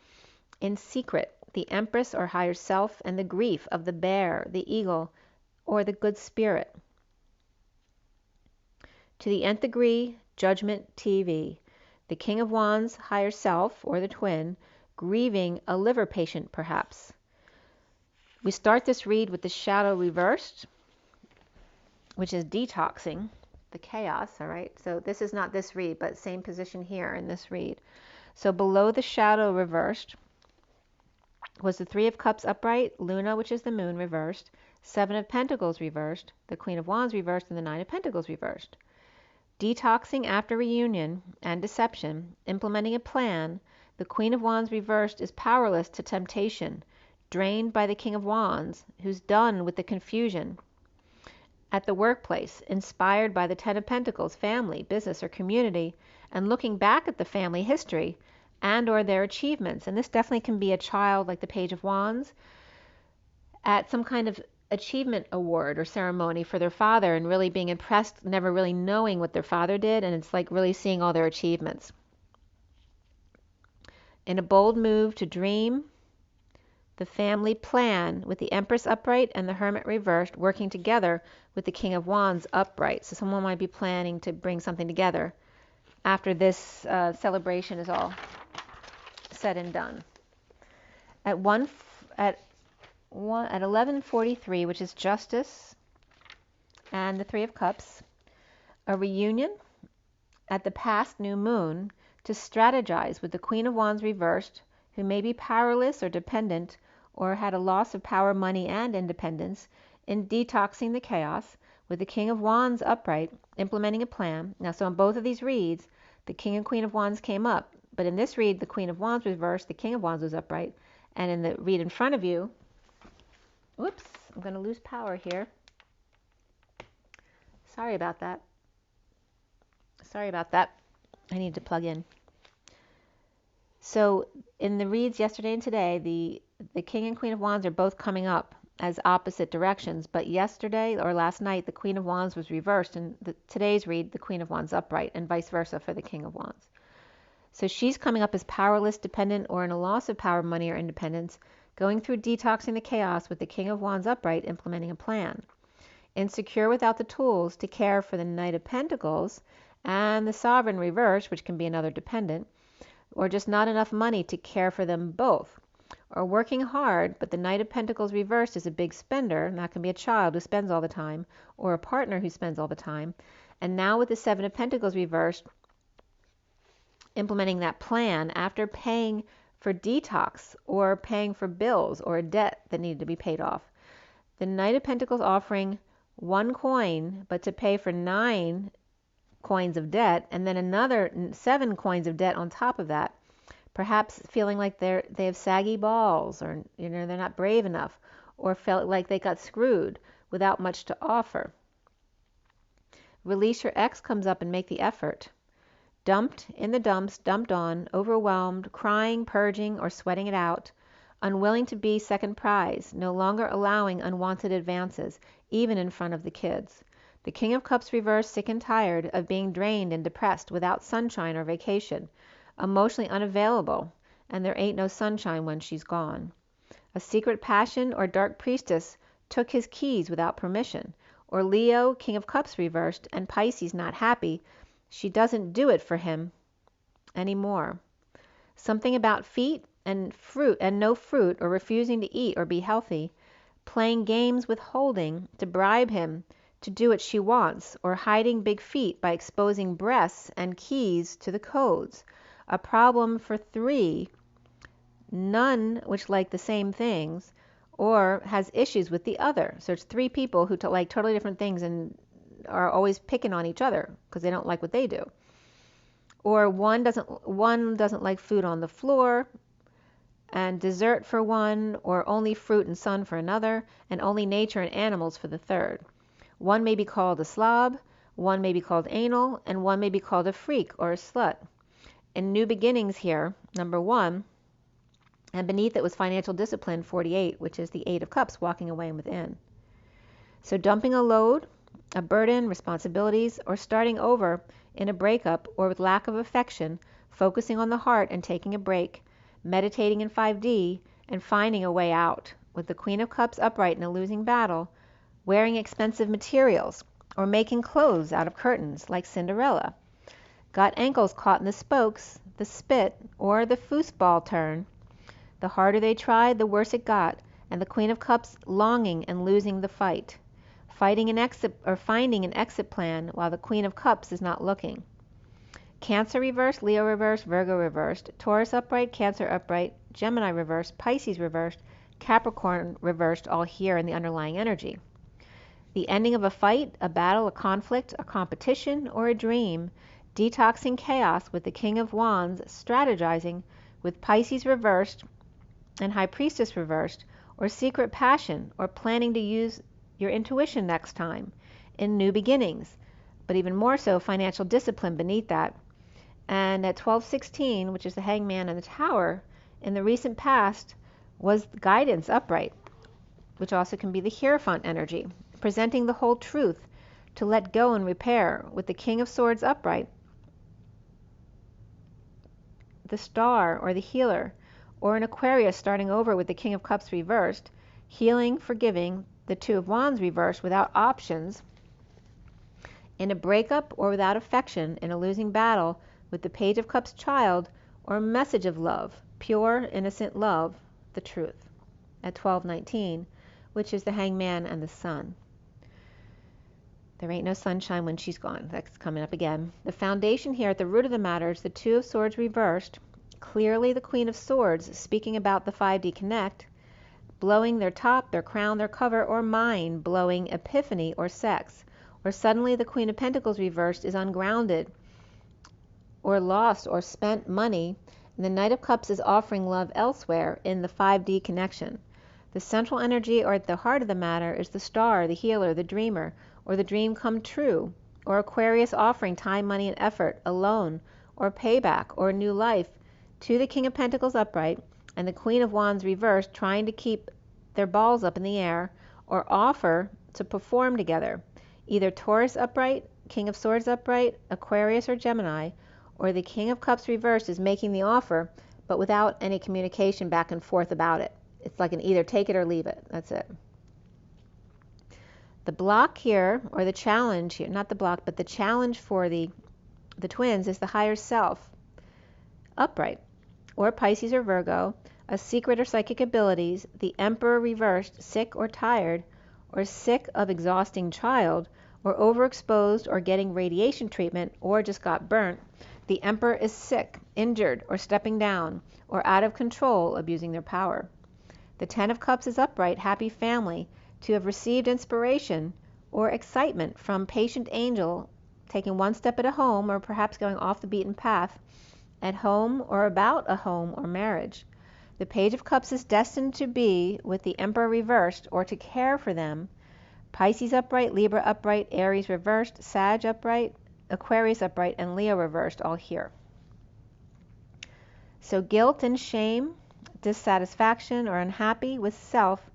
in secret, the Empress or higher self, and the grief of the bear, the eagle, or the good spirit. To the nth degree, Judgment TV, the King of Wands, higher self, or the twin, grieving a liver patient perhaps. We start this read with the shadow reversed, which is detoxing the chaos, all right? So this is not this read, but same position here in this read. So below the shadow reversed was the Three of Cups upright, Luna, which is the moon, reversed, Seven of Pentacles reversed, the Queen of Wands reversed, and the Nine of Pentacles reversed. Detoxing after reunion and deception, implementing a plan, the Queen of Wands reversed is powerless to temptation, drained by the King of Wands, who's done with the confusion. At the workplace, inspired by the Ten of Pentacles, family, business, or community, and looking back at the family history and or their achievements. And this definitely can be a child like the Page of Wands at some kind of achievement award or ceremony for their father and really being impressed, never really knowing what their father did, and it's like really seeing all their achievements. In a bold move to dream the family plan with the Empress upright and the Hermit reversed, working together with the King of Wands upright. So someone might be planning to bring something together after this celebration is all said and done. At 11:43, which is Justice and the Three of Cups, a reunion at the past new moon to strategize with the Queen of Wands reversed, who may be powerless or dependent or had a loss of power, money, and independence, in detoxing the chaos, with the King of Wands upright, implementing a plan. Now, so in both of these reads, the King and Queen of Wands came up, but in this read, the Queen of Wands was reversed, the King of Wands was upright, and in the read in front of you, whoops, I'm going to lose power here. Sorry about that. I need to plug in. So in the reads yesterday and today, the King and Queen of Wands are both coming up as opposite directions, but yesterday or last night, the Queen of Wands was reversed, and today's read, the Queen of Wands upright, and vice versa for the King of Wands. So she's coming up as powerless, dependent, or in a loss of power, money, or independence, going through detoxing the chaos with the King of Wands upright, implementing a plan. Insecure without the tools to care for the Knight of Pentacles and the Sovereign reversed, which can be another dependent, or just not enough money to care for them both. Or working hard, but the Knight of Pentacles reversed is a big spender, and that can be a child who spends all the time, or a partner who spends all the time. And now with the Seven of Pentacles reversed, implementing that plan after paying for detox, or paying for bills, or a debt that needed to be paid off. The Knight of Pentacles offering 1 coin, but to pay for 9 coins of debt, and then another 7 coins of debt on top of that. Perhaps feeling like they have saggy balls, or they're not brave enough, or felt like they got screwed without much to offer. Release your ex comes up and make the effort. Dumped in the dumps, dumped on, overwhelmed, crying, purging, or sweating it out. Unwilling to be second prize, no longer allowing unwanted advances, even in front of the kids. The King of Cups reversed, sick and tired of being drained and depressed without sunshine or vacation. Emotionally unavailable, and there ain't no sunshine when she's gone. A secret passion or dark priestess took his keys without permission. Or Leo, King of Cups reversed, and Pisces not happy. She doesn't do it for him anymore. Something about feet and fruit and no fruit, or refusing to eat or be healthy. Playing games with holding to bribe him to do what she wants, or hiding big feet by exposing breasts and keys to the codes. A problem for 3, none which like the same things, or has issues with the other. So it's 3 people who like totally different things and are always picking on each other because they don't like what they do. Or one doesn't like food on the floor, and dessert for one, or only fruit and sun for another, and only nature and animals for the third. One may be called a slob, one may be called anal, and one may be called a freak or a slut. In New Beginnings here, number 1, and beneath it was financial discipline, 48, which is the 8 of Cups, walking away and within. So dumping a load, a burden, responsibilities, or starting over in a breakup or with lack of affection, focusing on the heart and taking a break, meditating in 5D, and finding a way out, with the Queen of Cups upright in a losing battle, wearing expensive materials, or making clothes out of curtains like Cinderella. Got ankles caught in the spokes, the spit, or the foosball turn. The harder they tried, the worse it got, and the Queen of Cups longing and losing the fight. Finding an exit plan while the Queen of Cups is not looking. Cancer reversed, Leo reversed, Virgo reversed, Taurus upright, Cancer upright, Gemini reversed, Pisces reversed, Capricorn reversed, all here in the underlying energy. The ending of a fight, a battle, a conflict, a competition, or a dream. Detoxing chaos with the King of Wands, strategizing with Pisces reversed and High Priestess reversed, or secret passion, or planning to use your intuition next time in New Beginnings, but even more so financial discipline beneath that. And at 1216, which is the Hangman and the Tower, in the recent past was guidance upright, which also can be the Hierophant energy, presenting the whole truth, to let go and repair, with the King of Swords upright, the Star or the Healer, or an Aquarius starting over with the King of Cups reversed, healing, forgiving, the Two of Wands reversed without options, in a breakup or without affection, in a losing battle with the Page of Cups child, or a message of love, pure, innocent love, the truth, at 1219, which is the Hangman and the Sun. There ain't no sunshine when she's gone. That's coming up again. The foundation here at the root of the matter is the Two of Swords reversed, clearly the Queen of Swords speaking about the 5D Connect, blowing their top, their crown, their cover, or mind, blowing epiphany or sex, or suddenly the Queen of Pentacles reversed is ungrounded, or lost or spent money, and the Knight of Cups is offering love elsewhere in the 5D connection. The central energy or at the heart of the matter is the Star, the Healer, the Dreamer, or the dream come true, or Aquarius offering time, money, and effort, a loan, or payback, or a new life, to the King of Pentacles upright, and the Queen of Wands reversed, trying to keep their balls up in the air, or offer to perform together, either Taurus upright, King of Swords upright, Aquarius, or Gemini, or the King of Cups reversed is making the offer, but without any communication back and forth about it. It's like an either take it or leave it. That's it. The block here, or the challenge here, not the block, but the challenge for the twins is the higher self, upright, or Pisces or Virgo, a secret or psychic abilities, the Emperor reversed, sick or tired, or sick of exhausting child, or overexposed or getting radiation treatment, or just got burnt. The Emperor is sick, injured, or stepping down, or out of control, abusing their power. The Ten of Cups is upright, happy family, to have received inspiration or excitement from patient angel, taking one step at a home, or perhaps going off the beaten path, at home or about a home or marriage. The Page of Cups is destined to be with the Emperor reversed, or to care for them. Pisces upright, Libra upright, Aries reversed, Sag upright, Aquarius upright, and Leo reversed, all here. So guilt and shame, dissatisfaction, or unhappy with self,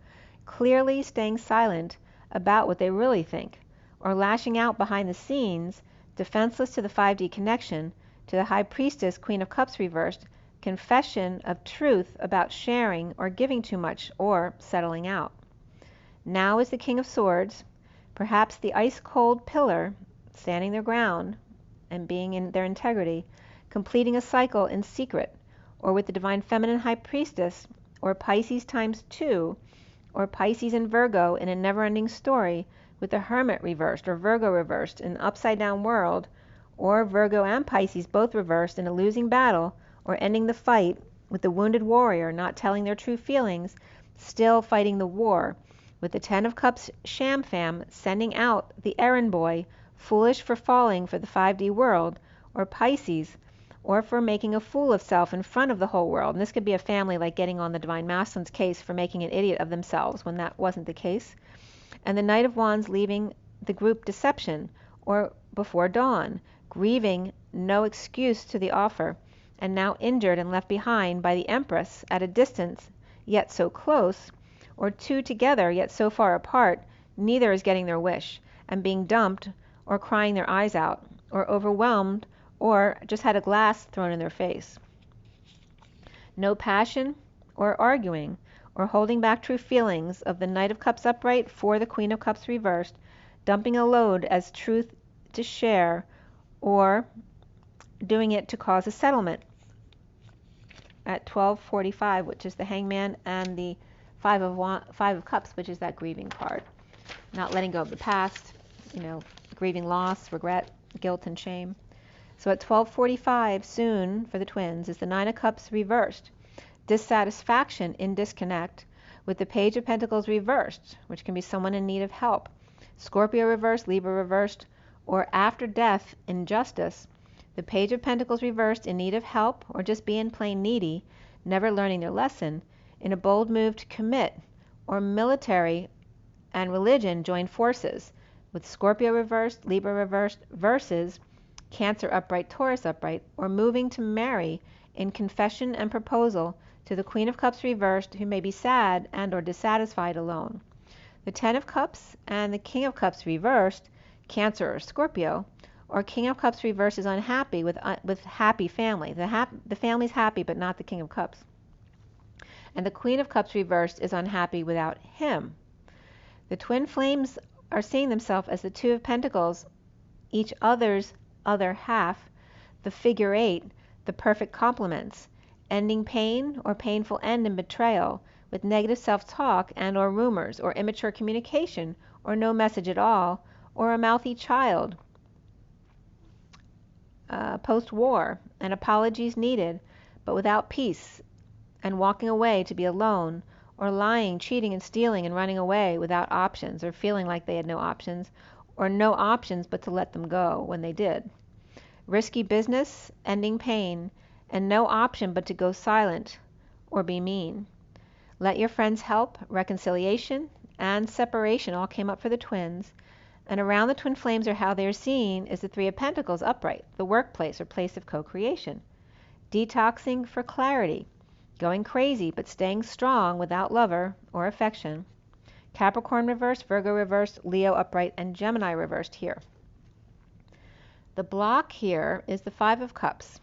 clearly staying silent about what they really think, or lashing out behind the scenes, defenseless to the 5D connection, to the High Priestess, Queen of Cups reversed, confession of truth about sharing or giving too much, or settling out. Now is the King of Swords, perhaps the ice-cold pillar, standing their ground and being in their integrity, completing a cycle in secret, or with the Divine Feminine High Priestess, or Pisces times 2, or Pisces and Virgo in a never-ending story, with the Hermit reversed, or Virgo reversed in an upside-down world, or Virgo and Pisces both reversed in a losing battle, or ending the fight with the wounded warrior not telling their true feelings, still fighting the war, with the Ten of Cups sham fam sending out the errand boy, foolish for falling for the 5D world, or Pisces or for making a fool of self in front of the whole world. And this could be a family like getting on the Divine Masculine's case for making an idiot of themselves when that wasn't the case. And the Knight of Wands leaving the group deception or before dawn, grieving no excuse to the offer, and now injured and left behind by the Empress at a distance, yet so close, or two together yet so far apart, neither is getting their wish, and being dumped, or crying their eyes out, or overwhelmed, or just had a glass thrown in their face. No passion, or arguing, or holding back true feelings of the Knight of Cups upright for the Queen of Cups reversed, dumping a load as truth to share, or doing it to cause a settlement. At 12:45, which is the Hangman, and the Five of Cups, which is that grieving card. Not letting go of the past, grieving loss, regret, guilt, and shame. So at 12:45, soon for the twins, is the Nine of Cups reversed. Dissatisfaction in disconnect, with the Page of Pentacles reversed, which can be someone in need of help. Scorpio reversed, Libra reversed, or after death, injustice. The Page of Pentacles reversed, in need of help, or just being plain needy, never learning their lesson, in a bold move to commit, or military and religion join forces, with Scorpio reversed, Libra reversed, versus Cancer upright, Taurus upright, or moving to marry in confession and proposal to the Queen of Cups reversed, who may be sad and or dissatisfied alone. The Ten of Cups and the King of Cups reversed, Cancer or Scorpio, or King of Cups reversed is unhappy with happy family. The family's happy, but not the King of Cups. And the Queen of Cups reversed is unhappy without him. The twin flames are seeing themselves as the Two of Pentacles, each other's other half, the figure eight, the perfect complements, ending pain or painful end in betrayal with negative self-talk and or rumors or immature communication or no message at all, or a mouthy child. Post-war, and apologies needed, but without peace, and walking away to be alone, or lying, cheating, and stealing, and running away without options, or feeling like they had no options, or no options but to let them go when they did. Risky business, ending pain, and no option but to go silent, or be mean. Let your friends help, reconciliation, and separation all came up for the twins. And around the twin flames, or how they are seen, is the Three of Pentacles upright, the workplace or place of co-creation. Detoxing for clarity, going crazy but staying strong without lover or affection. Capricorn reversed, Virgo reversed, Leo upright, and Gemini reversed here. The block here is the Five of Cups,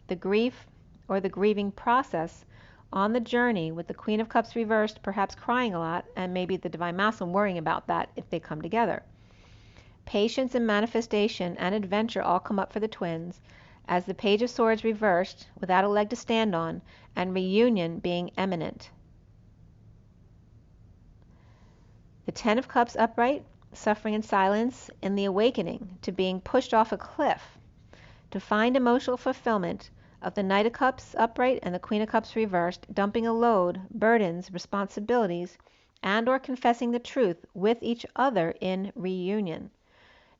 the grief or the grieving process on the journey, with the Queen of Cups reversed, perhaps crying a lot, and maybe the Divine Masculine worrying about that if they come together. Patience and manifestation and adventure all come up for the twins, as the Page of Swords reversed, without a leg to stand on, and reunion being imminent. The Ten of Cups upright, suffering in silence, in the awakening to being pushed off a cliff, to find emotional fulfillment of the Knight of Cups upright and the Queen of Cups reversed, dumping a load, burdens, responsibilities, and or confessing the truth with each other in reunion.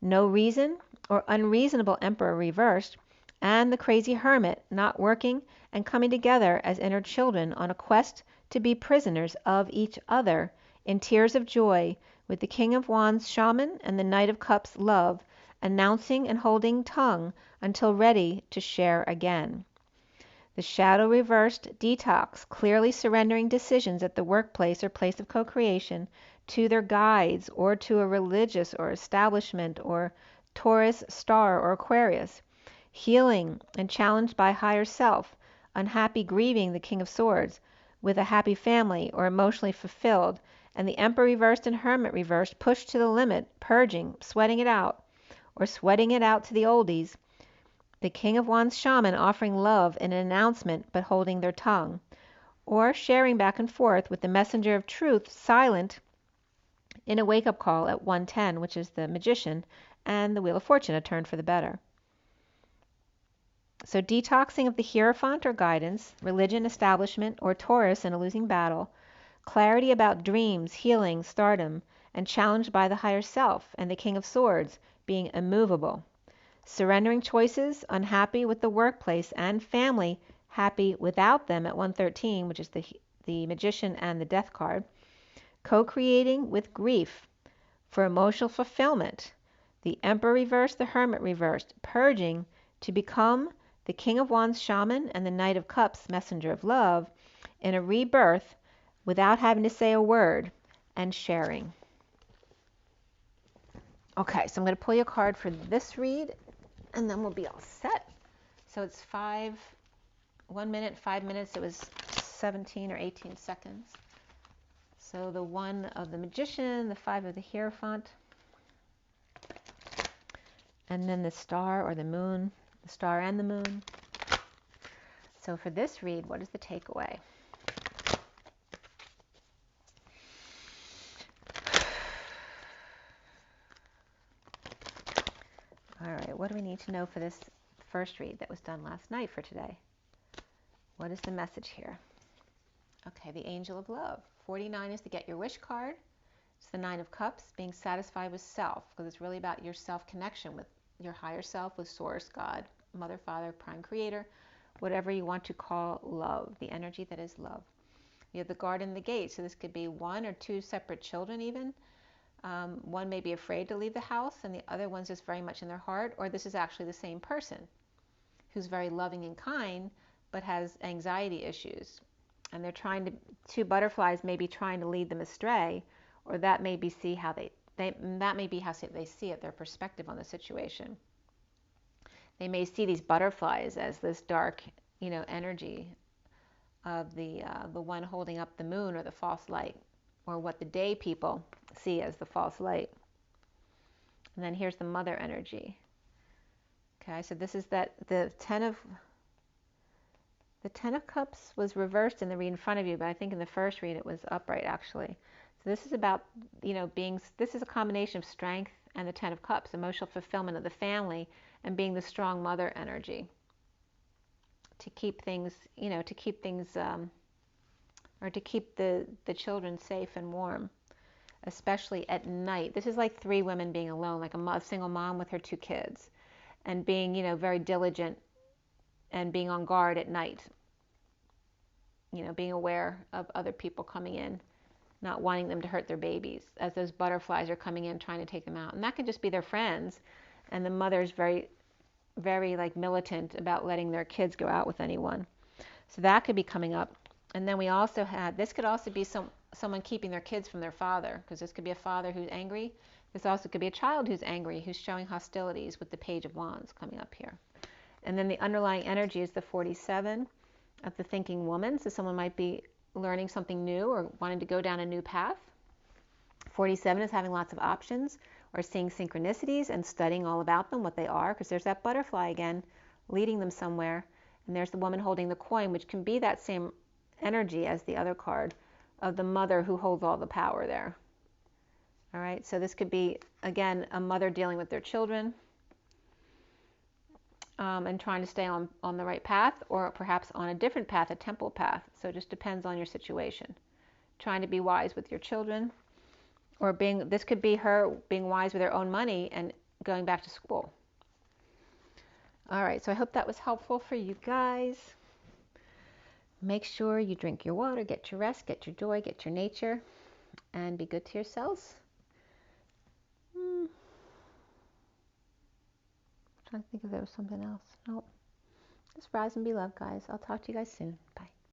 No reason or unreasonable Emperor reversed, and the crazy hermit not working and coming together as inner children on a quest to be prisoners of each other in tears of joy, with the King of Wands shaman and the Knight of Cups love, announcing and holding tongue until ready to share again. The shadow reversed, detox, clearly surrendering decisions at the workplace or place of co-creation to their guides, or to a religious or establishment, or Taurus, Star, or Aquarius. Healing and challenged by higher self, unhappy grieving the King of Swords, with a happy family or emotionally fulfilled, and the Emperor reversed and Hermit reversed, pushed to the limit, purging, sweating it out, or sweating it out to the oldies. The King of Wands shaman offering love in an announcement but holding their tongue, or sharing back and forth with the messenger of truth silent in a wake-up call at 1:10, which is the Magician, and the Wheel of Fortune, a turn for the better. So detoxing of the Hierophant or guidance, religion, establishment, or Taurus in a losing battle, clarity about dreams, healing, stardom, and challenged by the higher self, and the King of Swords being immovable. Surrendering choices, unhappy with the workplace and family, happy without them at 113, which is the Magician and the Death card. Co-creating with grief for emotional fulfillment. The Emperor reversed, the Hermit reversed. Purging to become the King of Wands shaman and the Knight of Cups messenger of love in a rebirth without having to say a word, and sharing. Okay, so I'm going to pull you a card for this read, and then we'll be all set. So it's 1 minute, 5 minutes. It was 17 or 18 seconds. So the 1 of the Magician, the 5 of the Hierophant, and then the Star or the Moon, the Star and the Moon. So for this read, what is the takeaway? All right, what do we need to know for this first read that was done last night for today? What is the message here? Okay, the Angel of Love. 49 is the Get Your Wish card. It's the 9 of Cups, being satisfied with self, because it's really about your self-connection with your higher self, with Source, God, Mother, Father, Prime Creator, whatever you want to call love, the energy that is love. You have the Guard and the Gate, so this could be 1 or 2 separate children even. One may be afraid to leave the house, and the other one's just very much in their heart, or this is actually the same person who's very loving and kind, but has anxiety issues. And they're trying to, 2 butterflies may be trying to lead them astray, or that may be that may be how they see it, their perspective on the situation. They may see these butterflies as this dark, energy of the one holding up the moon or the false light, or what the day people see as the false light. And then here's the mother energy. Okay, so this is the 10 of Cups was reversed in the read in front of you, but I think in the first read it was upright actually. So this is about, this is a combination of strength and the 10 of Cups, emotional fulfillment of the family, and being the strong mother energy to keep things, or to keep the children safe and warm, especially at night. This is like 3 women being alone, like a single mom with her 2 kids, and being, very diligent and being on guard at night, being aware of other people coming in, not wanting them to hurt their babies as those butterflies are coming in trying to take them out. And that could just be their friends, and the mother's very, very like militant about letting their kids go out with anyone. So that could be coming up. And then we also had, this could also be someone keeping their kids from their father, because this could be a father who's angry. This also could be a child who's angry, who's showing hostilities with the Page of Wands coming up here. And then the underlying energy is the 47 of the Thinking Woman. So someone might be learning something new or wanting to go down a new path. 47 is having lots of options, or seeing synchronicities and studying all about them, what they are, because there's that butterfly again leading them somewhere. And there's the woman holding the coin, which can be that same energy as the other card of the mother who holds all the power there. All right, so this could be, again, a mother dealing with their children, and trying to stay on the right path, or perhaps on a different path, a temple path. So it just depends on your situation. Trying to be wise with your children, or this could be her being wise with her own money and going back to school. All right, so I hope that was helpful for you guys. Make sure you drink your water, get your rest, get your joy, get your nature, and be good to yourselves. I'm trying to think if there was something else. Nope. Just rise and be loved, guys. I'll talk to you guys soon. Bye.